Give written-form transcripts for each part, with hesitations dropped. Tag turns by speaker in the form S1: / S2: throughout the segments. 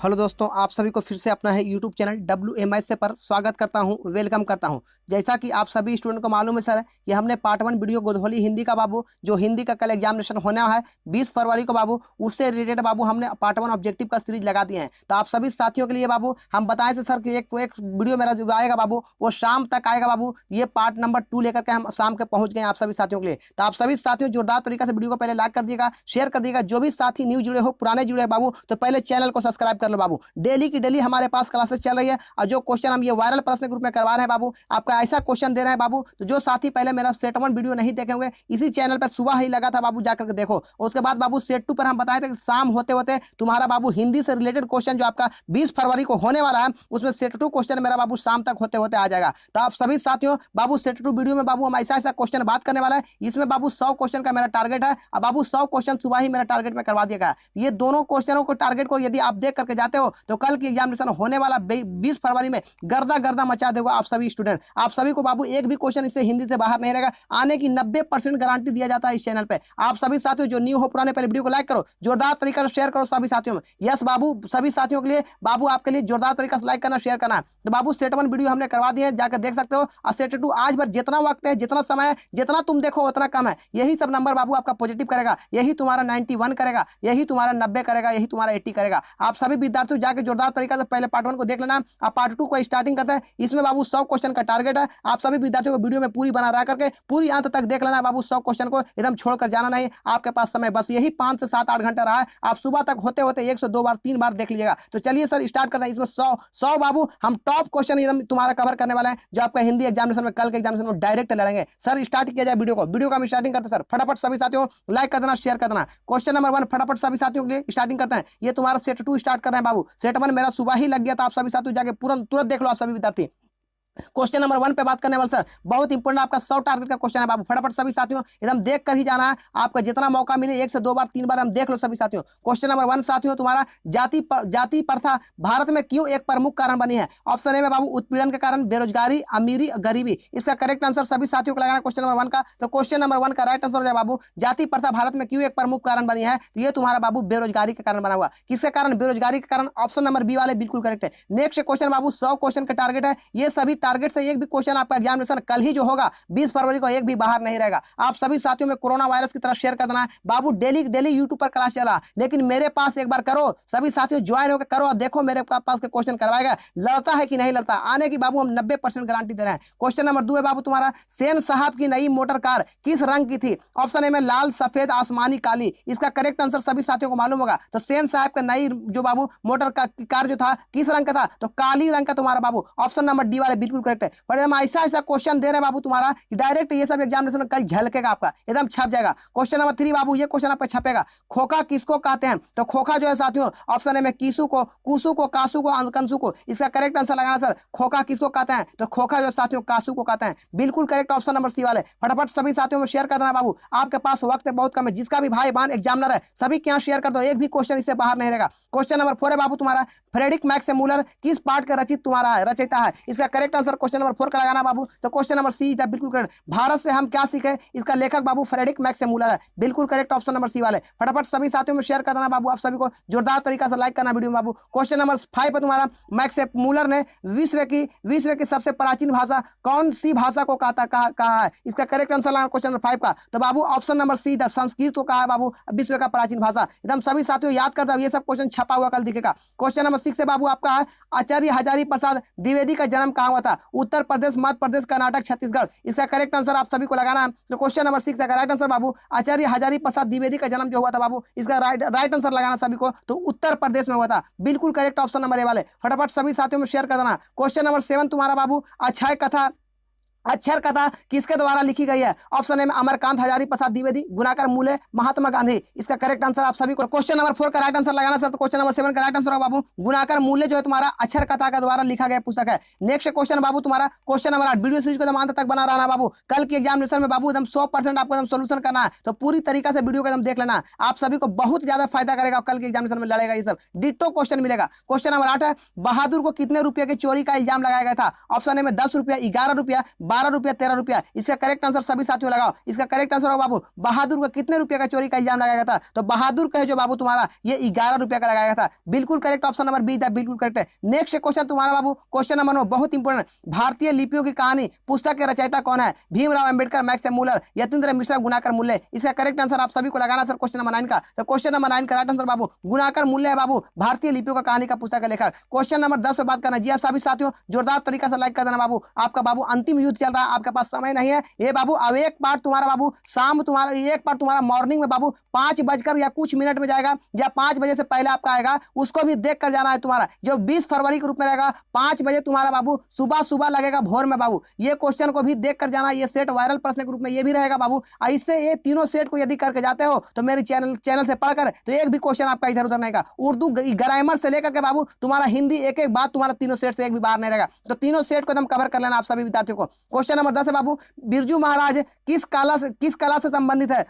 S1: Hello दोस्तों, आप सभी को फिर से अपना है यूट्यूब चैनल WMS पर स्वागत करता हूं, वेलकम करता हूं। जैसा कि आप सभी स्टूडेंट को मालूम है सर, ये हमने पार्ट 1 वीडियो गोधौली हिंदी का बाबू, जो हिंदी का कल एग्जामिनेशन होना है 20 फरवरी को बाबू, उससे रिलेटेड बाबू हमने पार्ट 1 ऑब्जेक्टिव का सीरीज लगा दिए हैं। तो आप सभी साथियों के लिए बाबू हम बताएं से सर कि एक वीडियो मेरा जो आएगा बाबू वो शाम तक आएगा बाबू। ये पार्ट नंबर 2 लेकर के हम शाम के पहुंच गए आप सभी साथियों के लिए। तो आप सभी साथियों जोरदार तरीके से वीडियो को पहले लाइक कर दिएगा, शेयर कर दिएगा। जो भी साथी न्यू जुड़े हो, पुराने जुड़े बाबू, तो पहले चैनल को सब्सक्राइब कर लो बाबू। डेली की डेली हमारे पास क्लासेस चल रही है और जो क्वेश्चन हम ये वायरल प्रश्न ग्रुप में करवा रहे हैं बाबू, आपका ऐसा क्वेश्चन दे रहे हैं बाबू। तो जो साथी पहले मेरा सेट 1 वीडियो नहीं देखे होंगे, इसी चैनल पर सुबह ही लगा था बाबू, जाकर के देखो। उसके बाद बाबू सेट 2 पर हम बताए थे कि शाम होते होते तुम्हारा बाबू हिंदी से रिलेटेड क्वेश्चन जो आपका 20 फरवरी को होने वाला है, उसमें सेट 2 क्वेश्चन मेरा बाबू शाम तक होते होते आ जाएगा। तो आप सभी साथियों बाबू सेट 2 वीडियो में बाबू हम ऐसा क्वेश्चन बात करने वाला है। इसमें बाबू 100 क्वेश्चन का मेरा टारगेट है और बाबू 100 क्वेश्चन सुबह ही मेरा टारगेट में करवा दिया। ये दोनों क्वेश्चनों को टारगेट को यदि आप देख करके जाते हो तो कल की एग्जामिनेशन होने वाला 20 फरवरी में गर्दा गर्दा मचा देगा आप सभी स्टूडेंट। आप सभी को बाबू एक भी क्वेश्चन इससे हिंदी से बाहर नहीं रहेगा। आने की 90% गारंटी दिया जाता है इस चैनल पे। आप सभी साथियों जो न्यू हो, पुराने, पहले वीडियो को लाइक करो, जोरदार तरीका से शेयर करो सभी साथियों में। यस बाबू, सभी साथियों के लिए बाबू आपके लिए जोरदार तरीका से लाइक करना, शेयर करना। तो बाबू सेट 1 वीडियो हमने करवा दिए, जाकर देख सकते हो। और सेट 2 आज भर जितना वक्त है, जितना समय है, जितना तुम देखो उतना कम है। यही सब नंबर बाबू आपका पॉजिटिव करेगा, यही तुम्हारा 91 करेगा, यही तुम्हारा 90 करेगा, यही तुम्हारा 80 करेगा। आप सभी विद्यार्थी जाकर जोरदार तरीका से पहले पार्ट 1 को देख लेना। आप पार्ट 2 को स्टार्टिंग करते हैं। इसमें बाबू 100 क्वेश्चन का टारगेट है। आप सभी विद्यार्थियों को वीडियो में पूरी बना रहा करके पूरी अंत तक देख लेना बाबू। 100 क्वेश्चन को एकदम छोड़कर जाना नहीं। आपके पास समय बस यही 5 से 7-8 घंटा रहा है। आप सुबह तक होते होते 1 से 2 बार 3 बार देख लीजिएगा। तो चलिए सर स्टार्ट करते हैं। इसमें 100 बाबू हम टॉप क्वेश्चन एकदम तुम्हारा कवर करने वाले हैं, जो आपका हिंदी एग्जामिनेशन में, कल के एग्जामिनेशन में डायरेक्ट लड़ेंगे। सर स्टार्ट किया जाए वीडियो का हम स्टार्टिंग करते हैं। सर फटाफट सभी साथियों लाइक कर देना, शेयर कर देना। क्वेश्चन नंबर 1 फटाफट सभी साथियों के लिए स्टार्टिंग करते हैं। ये तुम्हारा सेट 2 स्टार्ट कर रहे हैं बाबू। सेट 1 मेरा सुबह ही लग गया था। आप सभी साथियों जाके तुरंत देख लो आप सभी विद्यार्थी। क्वेश्चन नंबर 1 पे बात करने वाले सर, बहुत इंपॉर्टेंट आपका 100 टारगेट का क्वेश्चन है बाबू। फटाफट सभी साथियों एकदम देख कर ही जाना है। आपका जितना मौका मिले 1 से 2 बार 3 बार हम देख लो सभी साथियों। क्वेश्चन नंबर 1 साथियों तुम्हारा जाति प्रथा भारत में क्यों एक प्रमुख कारण बनी है? ऑप्शन ए में बाबू उत्पीड़न के कारण, बेरोजगारी, अमीरी, गरीबी। इसका करेक्ट आंसर सभी साथियों को लगाना क्वेश्चन नंबर 1 का। तो क्वेश्चन नंबर 1 का राइट आंसर हो जाए बाबू, जाति प्रथा भारत में क्यों एक प्रमुख कारण बनी है? तो ये तुम्हारा बाबू बेरोजगारी के कारण बना हुआ। किसके कारण? बेरोजगारी के कारण। ऑप्शन नंबर बी वाले बिल्कुल करेक्ट है। नेक्स्ट क्वेश्चन बाबू 100 क्वेश्चन का टारगेट है। ये सभी टारगेट से एक भी क्वेश्चन आपका एग्जामिनेशन कल ही जो होगा 20 फरवरी को एक भी बाहर नहीं रहेगा। आप सभी साथियों में कोरोना वायरस की तरह शेयर कर देना है बाबू। डेली यूट्यूब पर क्लास चला, लेकिन मेरे पास एक बार करो सभी साथियों, ज्वाइन होकर करो और देखो मेरे पास के क्वेश्चन करवाएगा, लड़ता है कि नहीं लड़ता। आने की बाबू हम 90% गारंटी दे रहे हैं। क्वेश्चन नंबर 2 है बाबू तुम्हारा, सेन साहब की नई मोटर कार किस रंग की थी? ऑप्शन ए में लाल, सफेद, आसमानी, काली। इसका करेक्ट आंसर सभी साथियों को मालूम होगा। तो सेन साहब का नई जो बाबू मोटर कार जो था किस रंग का था? तो काली रंग का तुम्हारा बाबू। ऑप्शन नंबर डी वाले बिल्कुल करेक्ट है। पर हम ऐसा क्वेश्चन दे रहे हैं बाबू तुम्हारा डायरेक्ट ये सब एग्जामिनेशन में कल झलकेगा, आपका एकदम छप जाएगा। क्वेश्चन नंबर 3 बाबू, ये क्वेश्चन आपका छपेगा। खोखा किसको कहते हैं? तो खोखा जो है साथियों ऑप्शन ए में कीसू को, कुसू को, कासू को, कंसू को। इसका करेक्ट आंसर लगाना सर, खोखा किसको कहते हैं? तो खोखा जो साथियों कासू को कहते हैं। बिल्कुल करेक्ट ऑप्शन नंबर सी वाले। फटाफट सभी साथियों में शेयर कर देना बाबू। आपके पास वक्त बहुत कम है। जिसका भी भाई बहन एग्जामिनर है सभी के यहाँ शेयर कर दो, एक भी क्वेश्चन इससे बाहर नहीं रहेगा। क्वेश्चन नंबर 4 है बाबू तुम्हारा, फ्रेडरिक मैक्स मूलर किस पाठ का रचित तुम्हारा है, रचयिता है? इसका करेक्ट आंसर क्वेश्चन नंबर 4 का लगाना बाबू। तो क्वेश्चन नंबर सी था बिल्कुल करेक्ट। भारत से हम क्या सीखे? इसका लेखक बाबू फ्रेडरिक मैक्स मूलर है। बिल्कुल करेक्ट ऑप्शन नंबर सी वाले। फटाफट सभी साथियों में शेयर कर देना बाबू। आप सभी को जोरदार तरीका से लाइक करना वीडियो में बाबू। क्वेश्चन नंबर 5 है तुम्हारा, मैक्स मूलर ने विश्व की सबसे प्राचीन भाषा कौन सी भाषा को कहा है? इसका करेक्ट आंसर लगाना क्वेश्चन नंबर 5 का। तो बाबू ऑप्शन नंबर सी था, संस्कृत को कहा है बाबू विश्व का प्राचीन भाषा। एकदम सभी साथियों याद करता हूं, ये सब क्वेश्चन छपा हुआ कल दिखेगा। क्वेश्चन नंबर 6 है बाबू आपका है, आचार्य हजारी प्रसाद द्विवेदी का जन्म कहां हुआ था? उत्तर प्रदेश, मध्य प्रदेश, कर्नाटक, छत्तीसगढ़। इसका करेक्ट आंसर आप सभी को लगाना है। तो क्वेश्चन नंबर 6 का राइट आंसर बाबू, आचार्य हजारी प्रसाद द्विवेदी का जन्म जो हुआ था बाबू, इसका राइट आंसर लगाना सभी को। तो उत्तर प्रदेश में हुआ था। बिल्कुल करेक्ट ऑप्शन नंबर ए वाले। फटाफट सभी साथियों में शेयर कर देना। क्वेश्चन नंबर 7 तुम्हारा बाबू, अक्षर कथा किसके द्वारा लिखी गई है? ऑप्शन ए में अमरकांत हजारी प्रसाद द्विवेदी, गुणाकर मूले, महात्मा गांधी। इसका करेक्ट आंसर आप सभी को। क्वेश्चन नंबर 4 का राइट आंसर लगाना सर। तो क्वेश्चन नंबर 7 का राइट आंसर होगा बाबू, गुणाकर मूले जो है तुम्हारा अक्षर कथा के द्वारा लिखा गया पुस्तक है। नेक्स्ट क्वेश्चन बाबू तुम्हारा, क्वेश्चन नंबर 8। वीडियो सीरीज को अंत तक बना रहना बाबू। कल की एग्जामिनेशन में बाबू एकदम 100% आपको एकदम सोल्यूशन करना है। तो पूरी तरीके से वीडियो को एकदम देख लेना। आप सभी को बहुत ज्यादा फायदा करेगा। कल के एग्जामिनेशन में लड़ेगा ये सब, डिट्टो क्वेश्चन मिलेगा। क्वेश्चन नंबर 8 है, बहादुर को कितने रुपए की चोरी का इल्जाम लगाया गया था? ऑप्शन ए में 10 रुपया, 11 रुपया, ₹12, ₹13। इसका करेक्ट आंसर सभी साथियों लगाओ। इसका करेक्ट आंसर होगा बाबू बहादुर को कितने रुपए का चोरी का इल्जाम लगाया गया था? तो बहादुर का है जो बाबू तुम्हारा ये ₹11 का लगाया गया था। बिल्कुल करेक्ट, ऑप्शन नंबर बी था, बिल्कुल करेक्ट है। नेक्स्ट क्वेश्चन तुम्हारा बाबू क्वेश्चन नंबर 9 बहुत इंपॉर्टेंट। भारतीय लिपियों की कहानी पुस्तक के रचयिता कौन है? भीमराव अंबेडकर, मैक्स मूलर, यतीन्द्र मिश्रा, गुणाकर मूल्य। इसका करेक्ट आंसर आप सभी को लगाना सर क्वेश्चन नंबर 9 का। तो क्वेश्चन नंबर 9 का राइट आंसर बाबू गुणाकर मूल्य है बाबू, भारतीय लिपियों का कहानी का पुस्तक का लेखक। क्वेश्चन नंबर 10 पे बात करना। जी हाँ सभी साथियों जोरदार तरीका से लाइक कर देना बाबू। आपका बाबू अंतिम युद्ध चल रहा है, आपके पास समय नहीं है ये बाबू। अब एक पार्ट तुम्हारा बाबू शाम तुम्हारा, एक पार्ट तुम्हारा मॉर्निंग में बाबू 5 बजकर या कुछ मिनट में जाएगा, या 5 बजे से पहले आपका आएगा, उसको भी देख कर जाना है तुम्हारा। जो 20 फरवरी के रूप में रहेगा 5 बजे तुम्हारा बाबू सुबह सुबह लगेगा भोर में बाबू। ये क्वेश्चन को भी देख कर जाना। ये सेट वायरल प्रश्न के रूप में ये भी रहेगा बाबू। इससे ये तीनों सेट को यदि करके जाते हो तो मेरे चैनल से पढ़कर तो एक भी क्वेश्चन आपका इधर उधर नहीं का। उर्दू ग्रामर से लेकर के बाबू तुम्हारा हिंदी एक एक बात तुम्हारा तीनों सेट से एक भी बाहर नहीं रहेगा। तो तीनों सेट को एकदम कवर कर लेना आप सभी विद्यार्थियों को। क्वेश्चन नंबर 10 है बाबू बिरजू महाराज किस कला से संबंधित है?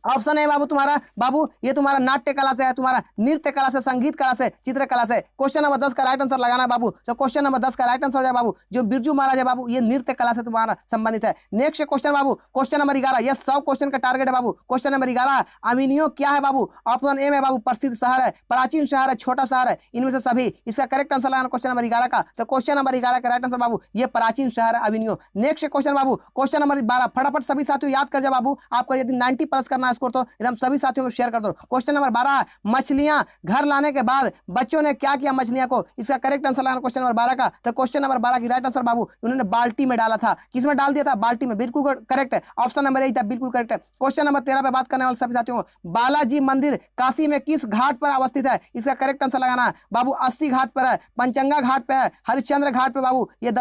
S1: ऑप्शन है बाबू तुम्हारा बाबू ये तुम्हारा नाट्य कला से है, तुम्हारा नृत्य कला से, संगीत कला से, चित्र कला से। क्वेश्चन नंबर 10 का राइट आंसर लगाना है बाबू। तो क्वेश्चन नंबर 10 का राइट आंसर है बाबू जो बिरजू महाराज है बाबू ये नृत्य कला से तुम्हारा संबंधित है। नेक्स्ट क्वेश्चन बाबू क्वेश्चन नंबर 11, यह 100 क्वेश्चन का टारगेट है बाबू। क्वेश्चन नंबर 11 अमीनियो क्या है बाबू? ऑप्शन ए में बाबू प्रसिद्ध शहर है, प्राचीन शहर है, छोटा शहर है, इनमें से सभी। इसका करेक्ट आंसर लगाना क्वेश्चन नंबर 11 का। तो क्वेश्चन नंबर 11 का राइट आंसर बाबू ये प्राचीन शहर है अमीनियो। नेक्स्ट क्वेश्चन बाबू क्वेश्चन नंबर 12 फटाफट सभी साथियों याद कर जाओ बाबू। आपको यदि 90 प्लस करना है स्कोर तो एकदम सभी साथियों को शेयर कर दो। क्वेश्चन नंबर 12 मछलियां घर लाने के बाद बच्चों ने क्या किया मछलियां को? इसका करेक्ट आंसर लगाना क्वेश्चन नंबर 12 का। तो क्वेश्चन नंबर 12 की राइट आंसर बाबू उन्होंने बाल्टी में डाला था। किसमें डाल दिया था? बाल्टी में। बिल्कुल करेक्ट है, ऑप्शन नंबर 8 था, बिल्कुल करेक्ट है। क्वेश्चन नंबर 13 पे बात करने वाले सभी साथियों को बालाजी मंदिर काशी में किस घाट पर अवस्थित है? इसका करेक्ट आंसर लगाना है बाबू 80 घाट पर है, पंचंगा घाट पे है, हरिश्चंद्र घाट पे बाबू ये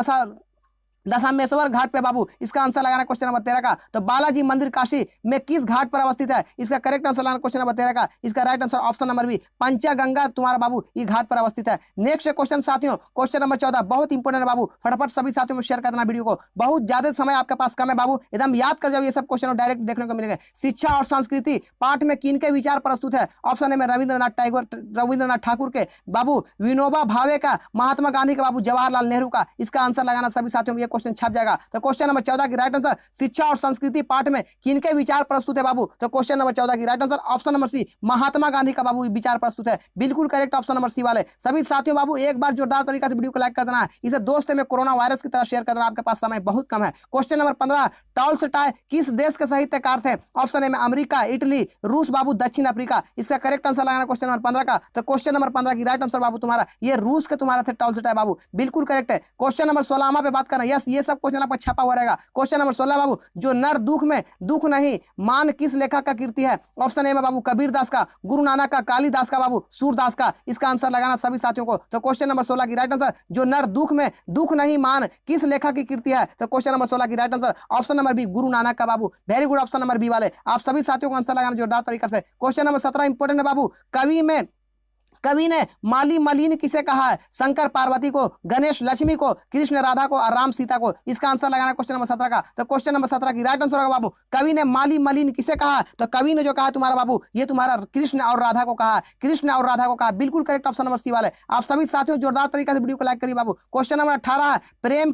S1: दशामेश्वर घाट पे बाबू। इसका आंसर लगाना क्वेश्चन नंबर 13 का। तो बालाजी मंदिर काशी में किस घाट पर अवस्थित है? इसका करेक्ट आंसर लगाना क्वेश्चन नंबर 13 का। इसका right answer option number B Panchganga तुम्हारा बाबू ये घाट पर अवस्थित है। नेक्स्ट क्वेश्चन साथियों क्वेश्चन नंबर 14 बहुत इंपॉर्टेंट है बाबू। फटाफट सभी साथियों में शेयर कर देना वीडियो को। बहुत ज्यादा समय आपके पास कम है बाबू, एकदम याद कर जाओ ये सब क्वेश्चन डायरेक्ट देखने को मिलेंगे। शिक्षा और संस्कृति पाठ में किन के विचार प्रस्तुत है? ऑप्शन ए में रविंद्रनाथ ठाकुर के, बाबू विनोबा भावे का, महात्मा गांधी का, बाबू जवाहरलाल नेहरू का। इसका आंसर लगाना सभी साथियों में, ये क्वेश्चन छप जाएगा। तो क्वेश्चन नंबर 14 की राइट आंसर शिक्षा और संस्कृति पाठ में किनके विचार प्रस्तुत है बाबू? तो क्वेश्चन नंबर 14 की right answer option number C Mahatma Gandhi का बाबू विचार प्रस्तुत है। बिल्कुल करेक्ट ऑप्शन नंबर सी वाले सभी साथियों बाबू। एक बार जोरदार तरीके से वीडियो को लाइक कर देना है, इसे दोस्त में कोरोना वायरस की तरह शेयर कर देना। आपके पास समय बहुत कम है। क्वेश्चन नंबर 15 टॉल्स्टॉय किस देश के साहित्यकार थे? ऑप्शन ए में अमेरिका, इटली, रूस, बाबू दक्षिण अफ्रीका। इसका करेक्ट आंसर लगाना क्वेश्चन नंबर 15 का। तो क्वेश्चन नंबर 15 की राइट आंसर बाबू तुम्हारा ये रूस के तुम्हारा थे टॉल्स्टॉय बाबू। बिल्कुल करेक्ट है। क्वेश्चन नंबर 16 पे बात करना। यस ये सब क्वेश्चन आपका छपा हुआ रहेगा। क्वेश्चन नंबर 16 बाबू जो नर दुख में दुख नहीं मान किस लेखक का कीर्ति है? ऑप्शन ए में बाबू कबीर दास का, गुरु नानक का, कालिदास का, बाबू सूरदास का। इसका आंसर लगाना सभी साथियों को। तो क्वेश्चन नंबर 16 की राइट आंसर जो नर दुख में दुख नहीं मान किस लेखक की कीर्ति है? तो क्वेश्चन नंबर 16 की right answer option number B Guru Nanak का बाबू। Very good option number B वाले आप सभी साथियों को आंसर लगाना जोरदार तरीके से। क्वेश्चन नंबर 17 इंपोर्टेंट है बाबू। कवि ने माली मलिन किसे कहा है? शंकर पार्वती को, गणेश लक्ष्मी को, कृष्ण राधा को और राम सीता को। इसका आंसर लगाना क्वेश्चन नंबर 17 का। तो क्वेश्चन नंबर 17 की राइट आंसर होगा बाबू कवि ने माली मलिन किसे कहा? तो कवि ने जो कहा तुम्हारा बाबू ये तुम्हारा कृष्ण और राधा को कहा, कृष्ण और राधा को कहा। बिल्कुल करेक्ट ऑप्शन नंबर सी वाले आप सभी साथियों जोरदार तरीके से वीडियो को लाइक करिए बाबू। क्वेश्चन नंबर 18 प्रेम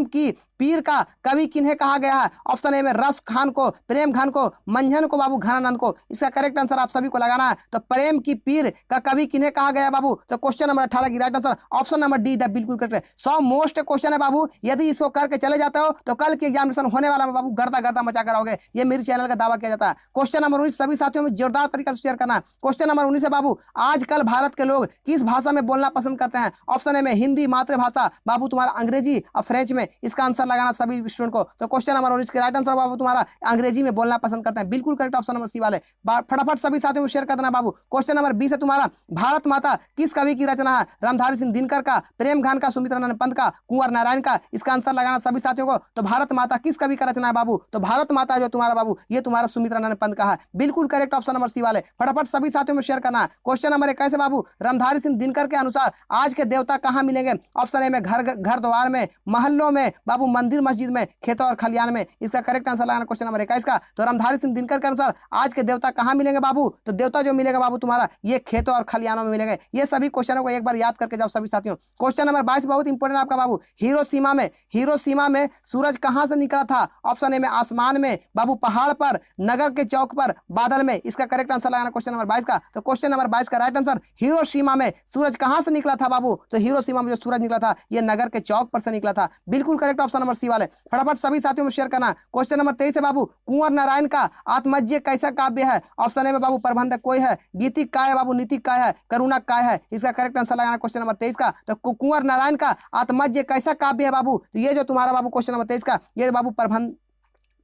S1: की पीर का कवि किन्हें कहा गया है? ऑप्शन ए में रस खान को, प्रेम खान को, मंझन को, बाबू घनानंद को। इसका करेक्ट आंसर आप सभी को लगाना है। तो प्रेम की पीर का कवि किन्हें कहा गया बाबू? तो क्वेश्चन नंबर 18 की right answer option number D the बिल्कुल करेक्ट है। 100 मोस्ट क्वेश्चन है बाबू, यदि इसको करके चले जाते हो तो कल की एग्जामिनेशन होने वाला है बाबू गर्दा गर्दा मचा कर आओगे, ये मेरे चैनल का दावा किया जाता है। क्वेश्चन नंबर 19 सभी साथियों में जोरदार तरीके से शेयर करना। क्वेश्चन नंबर 19 है बाबू आजकल भारत के लोग किस भाषा में बोलना पसंद करते हैं? ऑप्शन ए में हिंदी मातृभाषा, बाबू तुम्हारा अंग्रेजी और फ्रेंच में। इसका आंसर लगाना सभी स्टूडेंट को। तो क्वेश्चन नंबर 19 के राइट आंसर बाबू तुम्हारा अंग्रेजी में बोलना पसंद करते हैं। बिल्कुल करेक्ट ऑप्शन नंबर सी वाले फटाफट सभी साथियों में शेयर कर देना बाबू। क्वेश्चन नंबर 20 है तुम्हारा भारत माता किस कवि की रचना है? रामधारी सिंह दिनकर का, प्रेम खान का, सुमित्रानंद पंत का, कुंवर नारायण का। इसका आंसर लगाना सभी साथियों को। तो भारत माता किस कवि का रचना है बाबू? तो भारत माता जो तुम्हारा बाबू ये तुम्हारा सुमित्रानंद पंत का है। बिल्कुल करेक्ट ऑप्शन नंबर सी वाले फटाफट सभी साथियों में शेयर करना है। क्वेश्चन नंबर 21 है बाबू रामधारी सिंह दिनकर के अनुसार आज के देवता कहां मिलेंगे? ऑप्शन ए में घर द्वार में, महल्लों में, बाबू मंदिर मस्जिद में, खेतों और खलियान में। इसका करेक्ट आंसर लगाना क्वेश्चन नंबर 21 का। तो रामधारी सिंह दिनकर के अनुसार आज के देवता कहाँ मिलेंगे बाबू? तो देवता जो मिलेगा बाबू तुम्हारा ये खेतों और खलियानों में मिलेंगे। ये सभी क्वेश्चनों को एक बार याद करके जाओ सभी साथियों। क्वेश्चन नंबर 22 बहुत इंपॉर्टेंट आपका बाबू। हिरोशिमा में सूरज कहां से निकला था? ऑप्शन ए में आसमान में, बाबू पहाड़ पर, नगर के चौक पर, बादल में। इसका करेक्ट आंसर लगाना क्वेश्चन नंबर 22 का। तो क्वेश्चन नंबर 22 का राइट आंसर हिरोशिमा में सूरज कहां से निकला था बाबू? तो हिरोशिमा में जो सूरज निकला था ये नगर के चौक पर से निकला था। बिल्कुल करेक्ट ऑप्शन नंबर सी वाले। फटाफट सभी साथियों में शेयर करना। क्वेश्चन नंबर 23 है बाबू, कुंवर नारायण का आत्मज्य कैसा काव्य है? ऑप्शन ए में बाबू प्रबंधक कोई है, गीतिक काय है बाबू, नीतिक काय है, करुणा काय है। इसका करेक्ट आंसर लगाना क्वेश्चन नंबर 23 का। तो कुंवर नारायण का आत्मज्य कैसा काव्य है बाबू? तो ये जो तुम्हारा बाबू क्वेश्चन नंबर 23 का, ये बाबू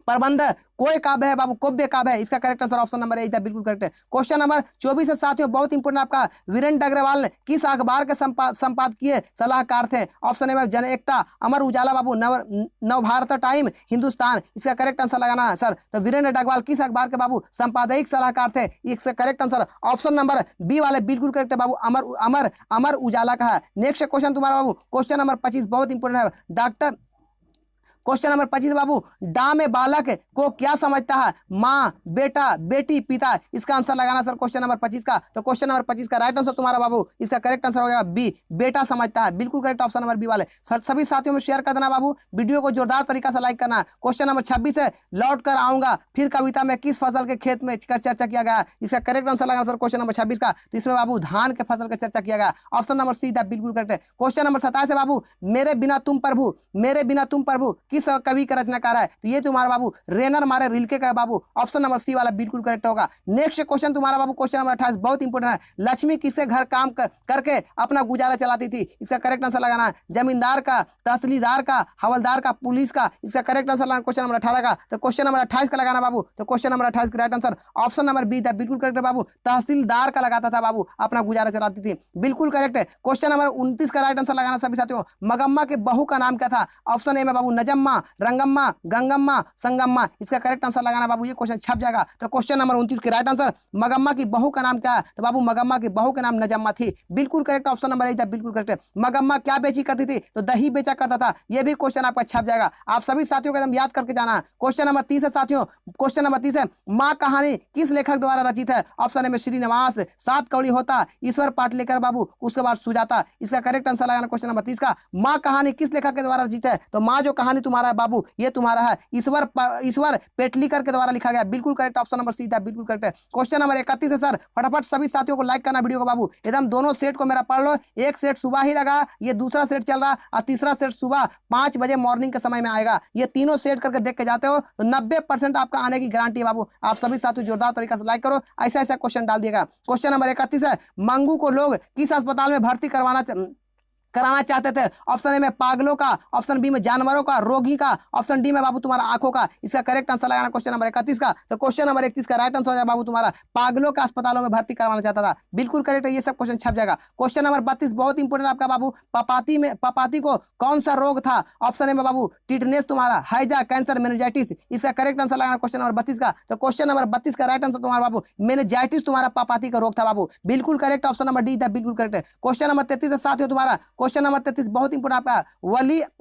S1: प्रबंध कोई काव्य है बाबू, काव्य काव्य है। इसका correct answer option number A बिल्कुल करेक्ट है। क्वेश्चन नंबर 24 से साथियों बहुत इंपोर्टेंट आपका, वीरेंद्र अग्रवाल ने किस अखबार के संपादकीय सलाहकार थे? ऑप्शन ए में जन एकता, अमर उजाला बाबू, नव भारत टाइम, हिंदुस्तान। इसका करेक्ट आंसर लगाना है सर। तो वीरेंद्र अग्रवाल किस अखबार के बाबू संपादकीय सलाहकार थे? इसका correct answer option number B वाले बिल्कुल करेक्ट है बाबू, अमर उजाला का है। नेक्स्ट क्वेश्चन तुम्हारा बाबू क्वेश्चन नंबर 25 बहुत इंपोर्टेंट है। क्वेश्चन नंबर 25 बाबू, डा में बालक को क्या समझता है? माँ, बेटा, बेटी, पिता। इसका आंसर लगाना सर क्वेश्चन नंबर 25 का। तो क्वेश्चन नंबर 25 का राइट आंसर तुम्हारा बाबू, इसका करेक्ट आंसर हो जाएगा बी, बेटा समझता है। बिल्कुल करेक्ट ऑप्शन नंबर बी वाले। सर सभी साथियों में शेयर कर देना बाबू, वीडियो को जोरदार तरीका से लाइक करना। क्वेश्चन नंबर 26 है, लौट कर आऊंगा फिर कविता में किस फसल के खेत में चर्चा किया गया? इसका करेक्ट आंसर लगाना सर क्वेश्चन नंबर 26 का। तो इसमें बाबू धान के फसल की चर्चा किया गया। ऑप्शन नंबर सी बिल्कुल करेक्ट है। क्वेश्चन नंबर 27 है बाबू, मेरे बिना तुम प्रभु किस कवि का रचनाकार है? तो ये तुम्हारा बाबू रेनर मारे रिल्के का बाबू। ऑप्शन नंबर सी वाला बिल्कुल करेक्ट होगा। नेक्स्ट क्वेश्चन तुम्हारा बाबू क्वेश्चन नंबर 28 बहुत इंपोर्टेंट है, लक्ष्मी किससे घर काम करके अपना गुजारा चलाती थी? इसका करेक्ट आंसर लगाना है जमींदार का, तहसीलदार का, हवलदार का, पुलिस का। इसका करेक्ट आंसर लगाना क्वेश्चन नंबर 18 का। तो क्वेश्चन नंबर 28 का लगाना बाबू। तो क्वेश्चन नंबर 28 का right answer option number B था, बिल्कुल करेक्ट है बाबू। तहसीलदार का लगाता था बाबू, अपना गुजारा चलाती थी। बिल्कुल करेक्ट है। क्वेश्चन नंबर 29 का राइट आंसर लगाना सभी साथियों, मगम्मा के बहू का नाम क्या था? ऑप्शन ए में बाबू नजम्मा, रंगम्मा, गंगम्मा, संगम्मा। इसका करेक्ट आंसर लगाना बाबू, ये क्वेश्चन छप जाएगा। तो क्वेश्चन नंबर 29 के राइट आंसर मगम्मा की बहू का नाम क्या है? तो बाबू मगम्मा की बहू का नाम नजम्मा थी। बिल्कुल करेक्ट ऑप्शन नंबर ए था, बिल्कुल करेक्ट है। मगम्मा क्या बेची करती थी? तो दही बेचा करता था। ये भी क्वेश्चन आपका छप जाएगा। आप सभी साथियों को एकदम याद करके जाना है। क्वेश्चन नंबर 30 है साथियों, क्वेश्चन नंबर 30 है, माँ कहानी किस लेखक द्वारा रचित है? ऑप्शन ए में श्रीनिवास, सात कौड़ी होता, ईश्वर पाटलेकर बाबू, उसके बाद सुजाता। इसका करेक्ट आंसर लगाना क्वेश्चन नंबर 30 का, माँ कहानी किस लेखक के द्वारा रचित है? तो माँ जो कहानी तुम्हारा है बाबू ये तुम्हारा है ईश्वर पेटलीकर के द्वारा लिखा गया। बिल्कुल करेक्ट ऑप्शन नंबर सी था, बिल्कुल करेक्ट है। क्वेश्चन नंबर 31 है सर, फटाफट सभी साथियों को लाइक करना वीडियो को बाबू, एकदम दोनों सेट को मेरा पढ़ लो। एक सेट सुबह ही लगा, ये दूसरा सेट चल रहा और तीसरा सेट सुबह 5 बजे मॉर्निंग के समय में आएगा। ये तीनों सेट करके देख के जाते हो तो 90% आपका आने की गारंटी है बाबू। आप सभी साथियों जोरदार तरीका से लाइक करो, ऐसा ऐसा क्वेश्चन डाल दिएगा। क्वेश्चन नंबर 31 है, मंगू को लोग किस अस्पताल में भर्ती कराना चाहते थे? ऑप्शन ए में पागलों का, ऑप्शन बी में जानवरों का, रोगी का, ऑप्शन डी में बाबू तुम्हारा आंखों का। इसका करेक्ट आंसर लगाना क्वेश्चन नंबर 31 का। तो क्वेश्चन नंबर 31 का राइट आंसर हो जाएगा बाबू तुम्हारा पागलों का अस्पतालों में भर्ती करवाना चाहता था। बिल्कुल करेक्ट है, ये सब क्वेश्चन छप जाएगा। क्वेश्चन नंबर 32 बहुत इंपोर्टेंट आपका बाबू, पपाती को कौन सा रोग था? ऑप्शन ए में बाबू टिटनेस तुम्हारा, हैजा, कैंसर, मेनिंजाइटिस। इसका करेक्ट आंसर लगाना क्वेश्चन नंबर 32 का। तो क्वेश्चन नंबर 32 का राइट आंसर तुम्हारा बाबू मेनिंजाइटिस तुम्हारा पपाती का रोग था बाबू। बिल्कुल करेक्ट ऑप्शन नंबर डी था, बिल्कुल करेक्ट है। क्वेश्चन नंबर 33 से साथ हो तुम्हारा क्वेश्चन नंबर 33 बहुत इंपोर्टेंट आपका,